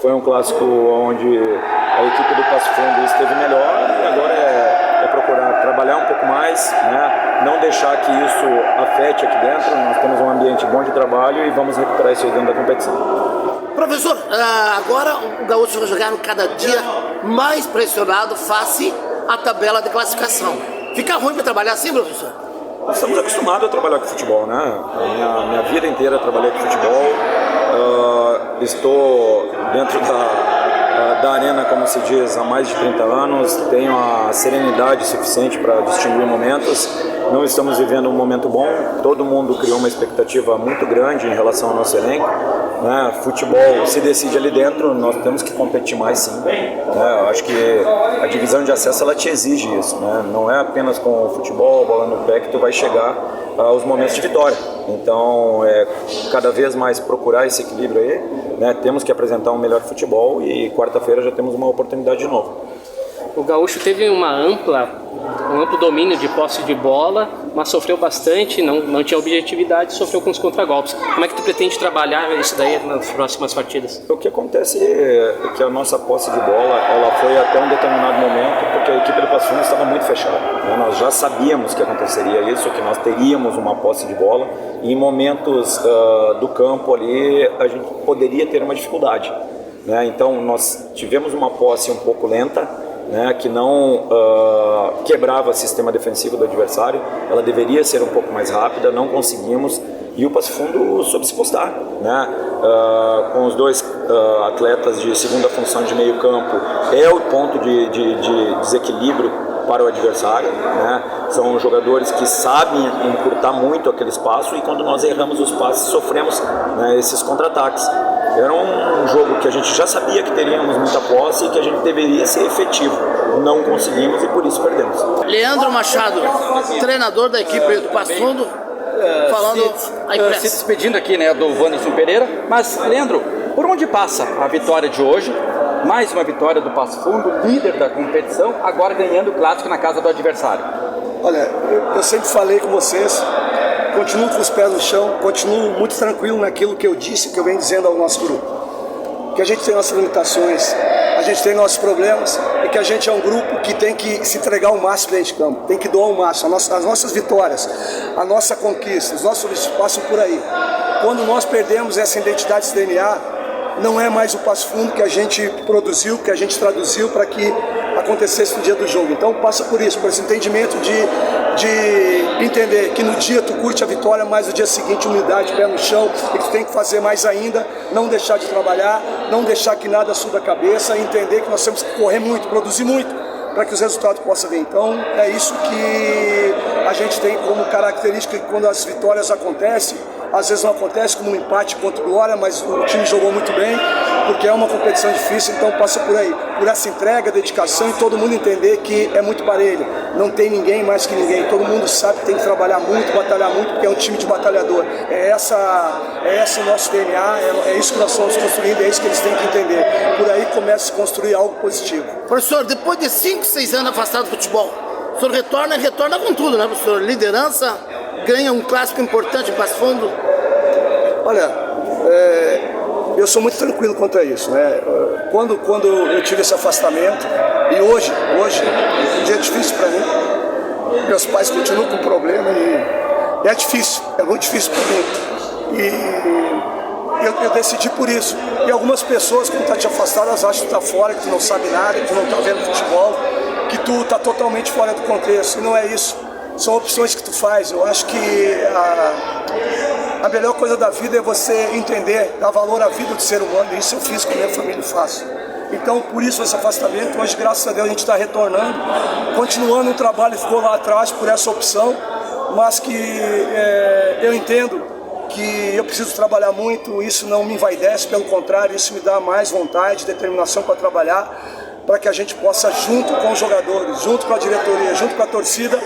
Foi um clássico onde a equipe do Passo Fundo esteve melhor e agora é procurar trabalhar um pouco mais, né? Não deixar que isso afete aqui dentro. Nós temos um ambiente bom de trabalho e vamos recuperar isso aí dentro da competição. Professor, agora o Gaúcho vai jogar cada dia mais pressionado face à tabela de classificação. Fica ruim para trabalhar assim, professor? Nós estamos acostumados a trabalhar com futebol, né? Minha vida inteira trabalhei com futebol. Estou dentro da arena, como se diz, há mais de 30 anos. Tenho a serenidade suficiente para distinguir momentos. Não estamos vivendo um momento bom. Todo mundo criou uma expectativa muito grande em relação ao nosso elenco, né? Futebol se decide ali dentro, nós temos que competir mais, sim, né? Eu acho que a divisão de acesso ela te exige isso, né? Não é apenas com o futebol, bola no pé, que tu vai chegar aos momentos de vitória. Então, cada vez mais procurar esse equilíbrio aí, né? Temos que apresentar um melhor futebol e quarta-feira já temos uma oportunidade de novo. O Gaúcho teve um amplo domínio de posse de bola, mas sofreu bastante, não tinha objetividade, sofreu com os contragolpes. Como é que tu pretende trabalhar isso daí nas próximas partidas? O que acontece é que a nossa posse de bola ela foi até um determinado momento, porque a equipe do Passo Fundo estava muito fechada, né? Nós já sabíamos que aconteceria isso, que nós teríamos uma posse de bola e em momentos do campo ali a gente poderia ter uma dificuldade, né? Então nós tivemos uma posse um pouco lenta, né, que não quebrava o sistema defensivo do adversário. Ela deveria ser um pouco mais rápida, não conseguimos, e o Passo Fundo soube se postar, né? Com os dois atletas de segunda função de meio campo, é o ponto de desequilíbrio para o adversário, né? São jogadores que sabem encurtar muito aquele espaço e quando nós erramos os passes sofremos, né, esses contra-ataques. Era um jogo que a gente já sabia que teríamos muita posse e que a gente deveria ser efetivo. Não conseguimos e por isso perdemos. Leandro Machado, treinador da equipe do Passo Fundo, falando se despedindo aqui, né, do Wanderson Pereira. Mas, Leandro, por onde passa a vitória de hoje? Mais uma vitória do Passo Fundo, líder da competição, agora ganhando o clássico na casa do adversário. Olha, eu sempre falei com vocês, continuo com os pés no chão, continuo muito tranquilo naquilo que eu disse, que eu venho dizendo ao nosso grupo. Que a gente tem nossas limitações, a gente tem nossos problemas e que a gente é um grupo que tem que se entregar ao máximo dentro de campo, tem que doar ao máximo. As nossas vitórias, a nossa conquista, os nossos objetivos passam por aí. Quando nós perdemos essa identidade, esse DNA, não é mais o Passo Fundo que a gente produziu, que a gente traduziu para que acontecesse no dia do jogo. Então passa por isso, por esse entendimento de entender que no dia tu curte a vitória, mas no dia seguinte humildade, pé no chão, e que tu tem que fazer mais ainda, não deixar de trabalhar, não deixar que nada suba a cabeça, entender que nós temos que correr muito, produzir muito, para que os resultados possam vir. Então é isso que a gente tem como característica, que quando as vitórias acontecem, às vezes não acontece como um empate contra o Glória, mas o time jogou muito bem, porque é uma competição difícil, então passa por aí, por essa entrega, dedicação e todo mundo entender que é muito parelho, não tem ninguém mais que ninguém, todo mundo sabe que tem que trabalhar muito, batalhar muito, porque é um time de batalhador, é esse o nosso DNA, é isso que nós estamos construindo, é isso que eles têm que entender, por aí começa a se construir algo positivo. Professor, depois de 5, 6 anos afastado do futebol, o senhor retorna com tudo, né, professor? Liderança, ganha um clássico importante em Passo Fundo. Olha, eu sou muito tranquilo quanto a isso, né? Quando eu tive esse afastamento, e hoje, um dia difícil para mim, meus pais continuam com problema e é difícil, é muito difícil para mim. E eu decidi por isso. E algumas pessoas, quando estão te afastadas, elas acham que tu está fora, que tu não sabe nada, que tu não está vendo futebol. tu tá totalmente fora do contexto. E não é isso. São opções que tu faz. Eu acho que a melhor coisa da vida é você entender, dar valor à vida do ser humano. E isso eu fiz com a minha família e faço. Então, por isso esse afastamento. Hoje, graças a Deus, a gente está retornando, continuando um trabalho que ficou lá atrás por essa opção, mas que eu entendo que eu preciso trabalhar muito, isso não me envaidece, pelo contrário, isso me dá mais vontade, determinação para trabalhar, para que a gente possa, junto com os jogadores, junto com a diretoria, junto com a torcida,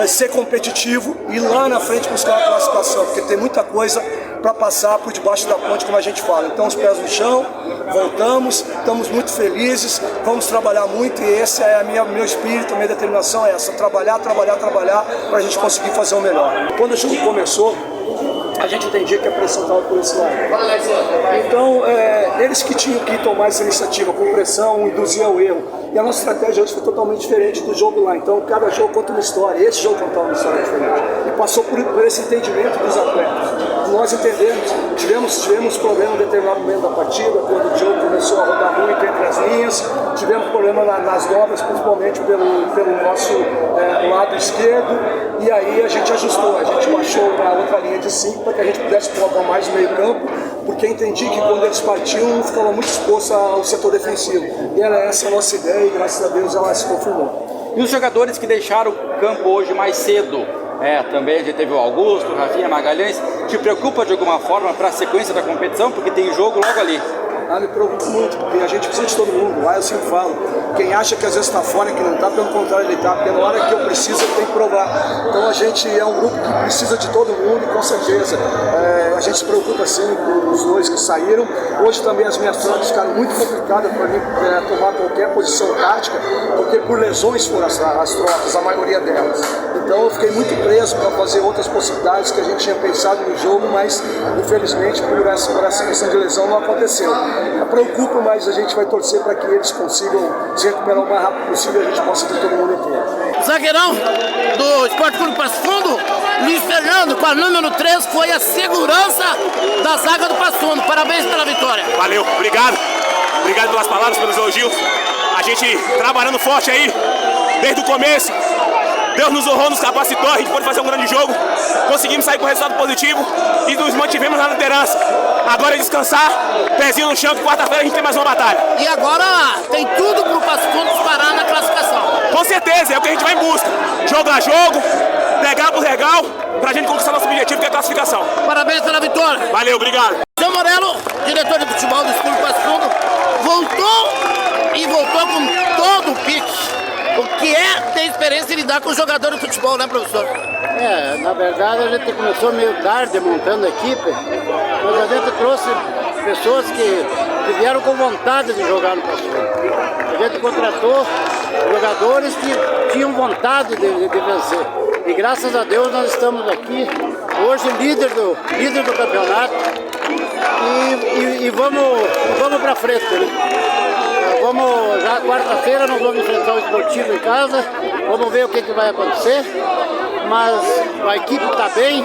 ser competitivo e lá na frente buscar a classificação, porque tem muita coisa para passar por debaixo da ponte, como a gente fala. Então, os pés no chão, voltamos, estamos muito felizes, vamos trabalhar muito e esse é meu espírito, a minha determinação é essa, trabalhar, para a gente conseguir fazer o melhor. Quando o jogo começou, a gente entendia que a pressão estava por esse lado. Então, eles que tinham que tomar essa iniciativa com pressão, induzir ao erro. E a nossa estratégia hoje foi totalmente diferente do jogo lá. Então, cada jogo conta uma história. Esse jogo contava uma história diferente. E passou por esse entendimento dos atletas. Nós entendemos, tivemos problema em determinado momento da partida, quando o jogo começou a rodar muito entre as linhas. Tivemos problema nas dobras, principalmente pelo nosso lado esquerdo. E aí a gente ajustou, a gente baixou para outra linha de 5 para que a gente pudesse colocar mais no meio campo, porque entendi que quando eles partiam, ficava muito exposto ao setor defensivo. E era essa a nossa ideia e graças a Deus ela se confirmou. E os jogadores que deixaram o campo hoje mais cedo? Também a gente teve o Augusto, o Rafinha, Magalhães. Te preocupa de alguma forma para a sequência da competição? Porque tem jogo logo ali. Me preocupa muito, porque a gente precisa de todo mundo. Lá eu sempre falo, quem acha que às vezes está fora e que não está, pelo contrário ele está, porque na hora que eu preciso eu tenho que provar. Então a gente é um grupo que precisa de todo mundo e com certeza a gente se preocupa sim com os dois que saíram. Hoje também as minhas trocas ficaram muito complicadas para mim tomar qualquer posição tática, porque por lesões foram as trocas, a maioria delas. Então eu fiquei muito preso para fazer outras possibilidades que a gente tinha pensado no jogo, mas infelizmente por essa questão de lesão não aconteceu. Preocupa, mas a gente vai torcer para que eles consigam se recuperar o mais rápido possível e a gente possa ter todo mundo inteiro. Zagueirão do Esporte Clube Passo Fundo, Luiz Fernando, com a número 3, foi a segurança da zaga do Passo Fundo. Parabéns pela vitória. Valeu, obrigado. Obrigado pelas palavras, pelos elogios. A gente trabalhando forte aí, desde o começo. Deus nos honrou, nos capacitou, a gente pôde fazer um grande jogo. Conseguimos sair com resultado positivo e nos mantivemos na liderança. Agora é descansar, pezinho no chão, que quarta-feira a gente tem mais uma batalha. E agora tem tudo pro Passo Fundo disparar na classificação. Com certeza, é o que a gente vai em busca. Jogo a jogo, legal por legal, pra gente conquistar nosso objetivo, que é a classificação. Parabéns pela vitória. Valeu, obrigado. Seu Morello, diretor de futebol do Clube Passo Fundo, voltou com todo o pique. O que é ter experiência em lidar com o jogador de futebol, né, professor? Na verdade a gente começou meio tarde montando a equipe, mas a gente trouxe pessoas que vieram com vontade de jogar no Passo Fundo. A gente contratou jogadores que tinham vontade de vencer. E graças a Deus nós estamos aqui, hoje líder do campeonato, e vamos para frente, né? Já quarta-feira nós vamos enfrentar o Esportivo em casa, vamos ver o que vai acontecer, mas a equipe está bem,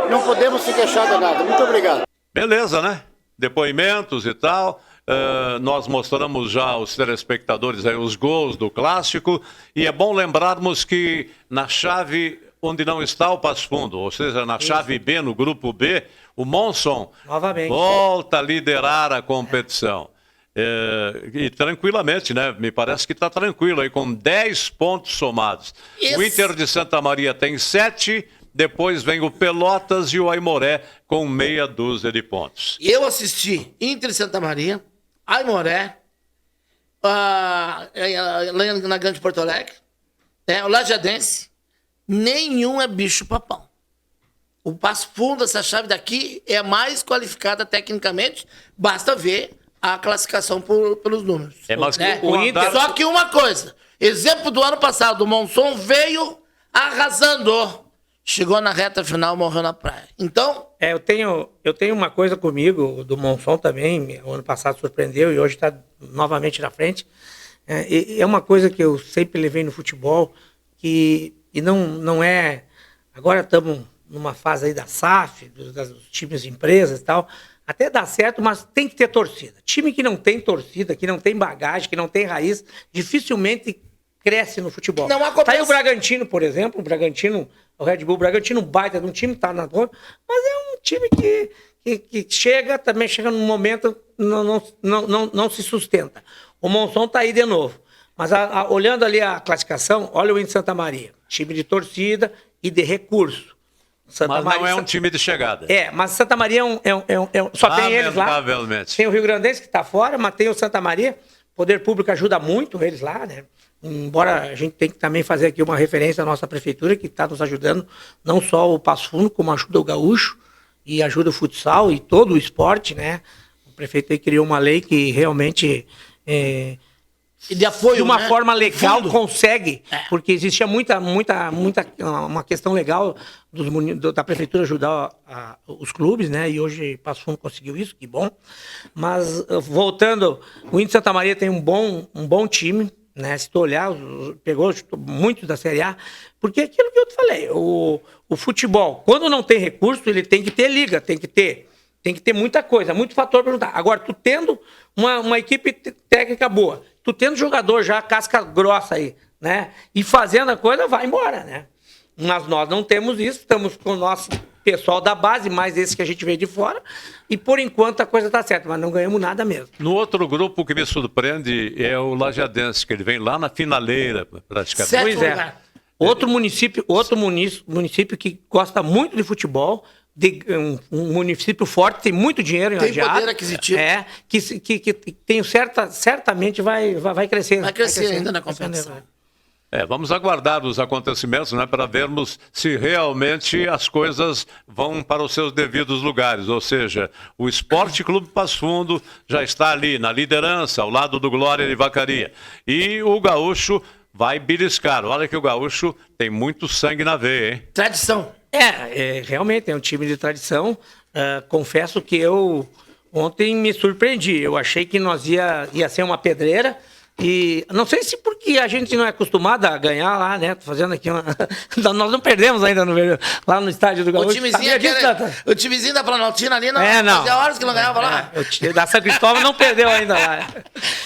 não podemos se queixar de nada. Muito obrigado. Beleza, né? Depoimentos e tal. Nós mostramos já aos telespectadores aí os gols do Clássico e é bom lembrarmos que na chave onde não está o Passo Fundo, ou seja, na chave B, no grupo B, o Monson volta a liderar a competição. E tranquilamente, né? Me parece que está tranquilo aí, com 10 pontos somados. O Inter de Santa Maria tem 7, depois vem o Pelotas e o Aimoré com meia dúzia de pontos. Eu assisti Inter de Santa Maria, Aimoré, na Grande Porto Alegre, o Lajadense, nenhum é bicho-papão. O Passo Fundo, essa chave daqui, é a mais qualificada tecnicamente, basta ver a classificação pelos números. Só que uma coisa, exemplo do ano passado, o Monson veio arrasando, chegou na reta final, morreu na praia. Então... Eu tenho uma coisa comigo, do Monson também, o ano passado surpreendeu e hoje está novamente na frente. É uma coisa que eu sempre levei no futebol, e não é... Agora estamos numa fase aí da SAF, dos times de empresas e tal... Até dá certo, mas tem que ter torcida. Time que não tem torcida, que não tem bagagem, que não tem raiz, dificilmente cresce no futebol. Não há Tá aí o Bragantino, por exemplo, o Red Bull Bragantino, um baita de um time, tá na rua, mas é um time que também chega num momento, não se sustenta. O Monção tá aí de novo. Mas olhando ali a classificação, olha o Inter Santa Maria, time de torcida e de recurso. Mas não é um time de chegada. Mas Santa Maria só tem eles lá. Lamentavelmente. Tem o Rio Grandense que está fora, mas tem o Santa Maria. O poder público ajuda muito eles lá, né? Embora a gente tenha que também fazer aqui uma referência à nossa prefeitura, que está nos ajudando, não só o Passo Fundo, como ajuda o Gaúcho e ajuda o futsal e todo o esporte, né? O prefeito aí criou uma lei que realmente... E de apoio, de uma né? forma legal, Fundo. consegue, porque existia uma questão legal da prefeitura ajudar os clubes, né? E hoje Passo Fundo conseguiu isso, que bom. Mas, voltando, o Inter Santa Maria tem um bom time, né? Se tu olhar, pegou muitos da Série A, porque é aquilo que eu te falei, o futebol, quando não tem recurso, ele tem que ter liga, tem que ter muita coisa, muito fator para juntar. Agora, tu tendo uma equipe técnica boa, tu tendo jogador já casca grossa aí, né? E fazendo a coisa, vai embora, né? Mas nós não temos isso, estamos com o nosso pessoal da base, mais esse que a gente veio de fora, e por enquanto a coisa tá certa, mas não ganhamos nada mesmo. No outro grupo que me surpreende é o Lajadense, que ele vem lá na finaleira, praticamente. Pois é. Outro município que gosta muito de futebol, um município forte, tem muito dinheiro em Tem poder aquisitivo. Que tem certamente vai crescer. Vai crescer ainda na competição. Vamos aguardar os acontecimentos, né, para vermos se realmente as coisas vão para os seus devidos lugares. Ou seja, o Esporte Clube Passo Fundo já está ali na liderança, ao lado do Glória de Vacaria. E o Gaúcho vai beliscar. Olha que o Gaúcho tem muito sangue na veia, hein? Tradição. Realmente é um time de tradição. Confesso que eu ontem me surpreendi. Eu achei que nós ia ser uma pedreira. E não sei se porque a gente não é acostumado a ganhar lá, né? Tô fazendo aqui nós não perdemos ainda lá no estádio do Gaúcho. O timezinho da Planaltina ali, não. Fazia horas que não ganhava lá. Da São Cristóvão não perdeu ainda lá.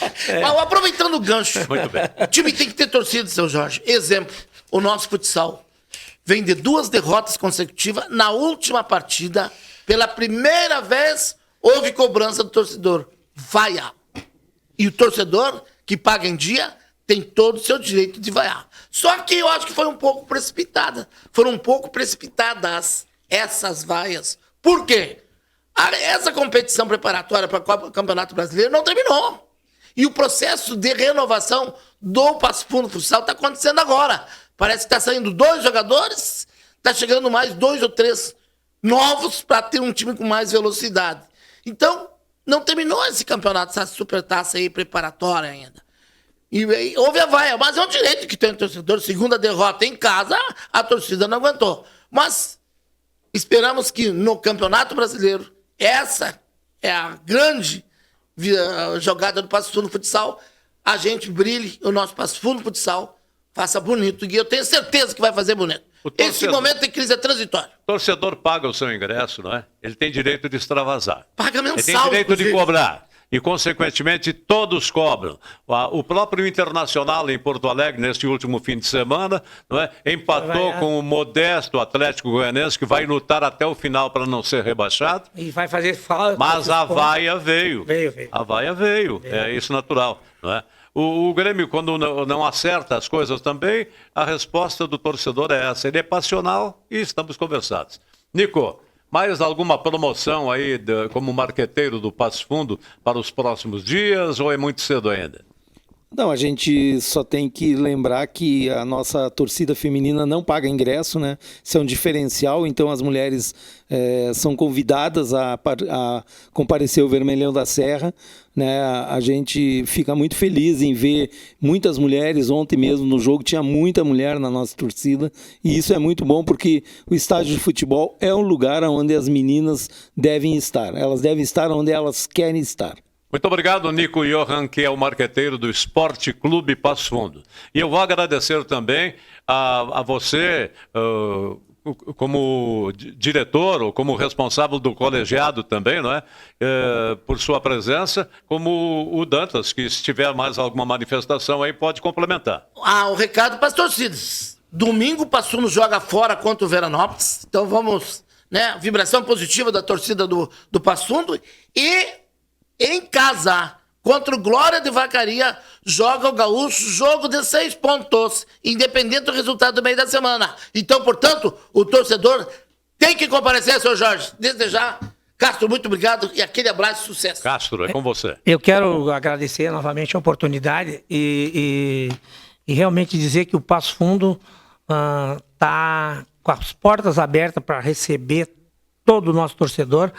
Mas aproveitando o gancho. Muito bem. O time tem que ter torcida, seu Jorge. Exemplo, o nosso futsal vem de 2 derrotas consecutivas. Na última partida, pela primeira vez, houve cobrança do torcedor. Vaia. E o torcedor que paga em dia tem todo o seu direito de vaiar. Só que eu acho que foi um pouco precipitada. Foram um pouco precipitadas essas vaias. Por quê? Essa competição preparatória para o Campeonato Brasileiro não terminou. E o processo de renovação do Passo Fundo Futsal está acontecendo agora. Parece que está saindo 2 jogadores, está chegando mais 2 ou 3 novos para ter um time com mais velocidade. Então, não terminou esse campeonato, essa supertaça aí preparatória ainda. E houve a vaia, mas é um direito que tem o torcedor. Segunda derrota em casa, a torcida não aguentou. Mas esperamos que no Campeonato Brasileiro, essa é a grande jogada do Passo Fundo Futsal. A gente brilhe, o nosso Passo Fundo Futsal faça bonito. E eu tenho certeza que vai fazer bonito. Esse momento de crise é transitório. O torcedor paga o seu ingresso, não é? Ele tem direito de extravasar. Paga mensal. Ele tem direito de cobrar. E, consequentemente, todos cobram. O próprio Internacional em Porto Alegre, neste último fim de semana, não é? Empatou com o modesto Atlético Goianense, que vai lutar até o final para não ser rebaixado. E vai fazer falta. Mas a vaia veio. Veio. A vaia veio. É isso natural, não é? O Grêmio, quando não acerta as coisas também, a resposta do torcedor é essa. Ele é passional e estamos conversados. Nico, mais alguma promoção aí como marqueteiro do Passo Fundo para os próximos dias ou é muito cedo ainda? Não, a gente só tem que lembrar que a nossa torcida feminina não paga ingresso, né? Isso é um diferencial, então as mulheres são convidadas a comparecer ao Vermelhão da Serra, né? A gente fica muito feliz em ver muitas mulheres. Ontem mesmo no jogo tinha muita mulher na nossa torcida e isso é muito bom porque o estádio de futebol é um lugar onde as meninas devem estar. Elas devem estar onde elas querem estar. Muito obrigado, Nico Johan, que é o marqueteiro do Esporte Clube Passo Fundo. E eu vou agradecer também a você, como diretor ou como responsável do colegiado também, não é? Por sua presença, como o Dantas, que se tiver mais alguma manifestação aí pode complementar. o recado para as torcidas. Domingo o Passo Fundo joga fora contra o Veranópolis. Então vamos, né? Vibração positiva da torcida do Passo Fundo. E em casa, contra o Glória de Vacaria, joga o Gaúcho, jogo de 6 pontos, independente do resultado do meio da semana. Então, portanto, o torcedor tem que comparecer, seu Jorge. Desde já, Castro, muito obrigado e aquele abraço e sucesso. Castro, é com você. Eu quero agradecer novamente a oportunidade e realmente dizer que o Passo Fundo está com as portas abertas para receber todo o nosso torcedor,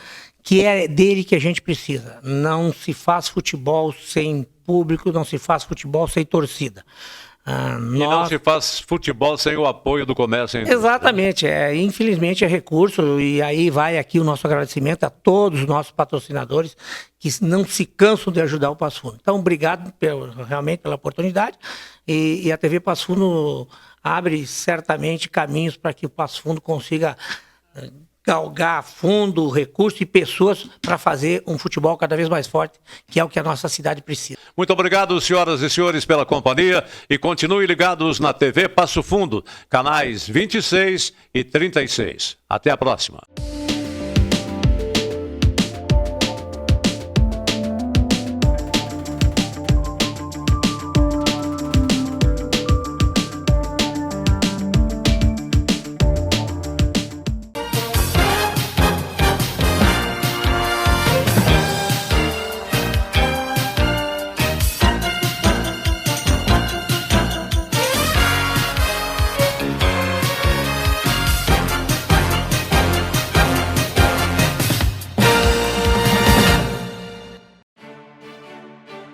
que é dele que a gente precisa. Não se faz futebol sem público, não se faz futebol sem torcida. E não se faz futebol sem o apoio do comércio. Exatamente, infelizmente é recurso, e aí vai aqui o nosso agradecimento a todos os nossos patrocinadores que não se cansam de ajudar o Passo Fundo. Então, obrigado realmente pela oportunidade, e a TV Passo Fundo abre certamente caminhos para que o Passo Fundo consiga galgar fundo, recursos e pessoas para fazer um futebol cada vez mais forte, que é o que a nossa cidade precisa. Muito obrigado, senhoras e senhores, pela companhia, e continue ligados na TV Passo Fundo, canais 26 e 36. Até a próxima.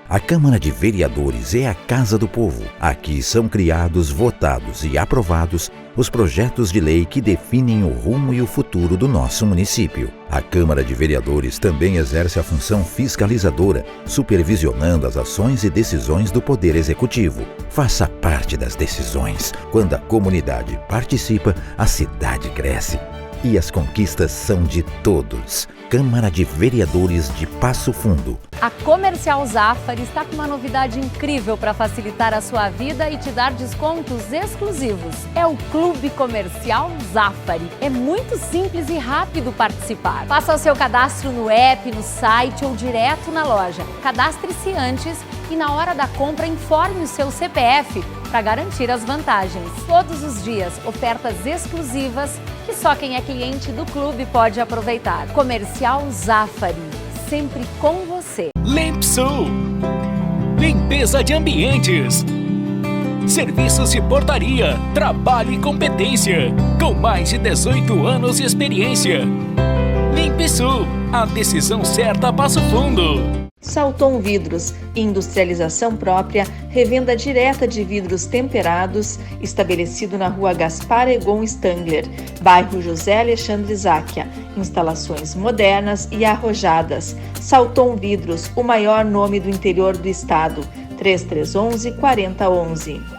A Câmara de Vereadores é a Casa do Povo. Aqui são criados, votados e aprovados os projetos de lei que definem o rumo e o futuro do nosso município. A Câmara de Vereadores também exerce a função fiscalizadora, supervisionando as ações e decisões do Poder Executivo. Faça parte das decisões. Quando a comunidade participa, a cidade cresce. E as conquistas são de todos. Câmara de Vereadores de Passo Fundo. A Comercial Zafari está com uma novidade incrível para facilitar a sua vida e te dar descontos exclusivos. É o Clube Comercial Zafari. É muito simples e rápido participar. Faça o seu cadastro no app, no site ou direto na loja. Cadastre-se antes e na hora da compra informe o seu CPF para garantir as vantagens. Todos os dias, ofertas exclusivas que só quem é cliente do clube pode aproveitar. Comercial Zafari, sempre com você. Limpsul, limpeza de ambientes, serviços de portaria, trabalho e competência, com mais de 18 anos de experiência. Limpsul, a decisão certa a Passo Fundo. Salton Vidros, industrialização própria, revenda direta de vidros temperados, estabelecido na rua Gaspar Egon Stangler, bairro José Alexandre Záquia. Instalações modernas e arrojadas. Salton Vidros, o maior nome do interior do estado. 3311-4011.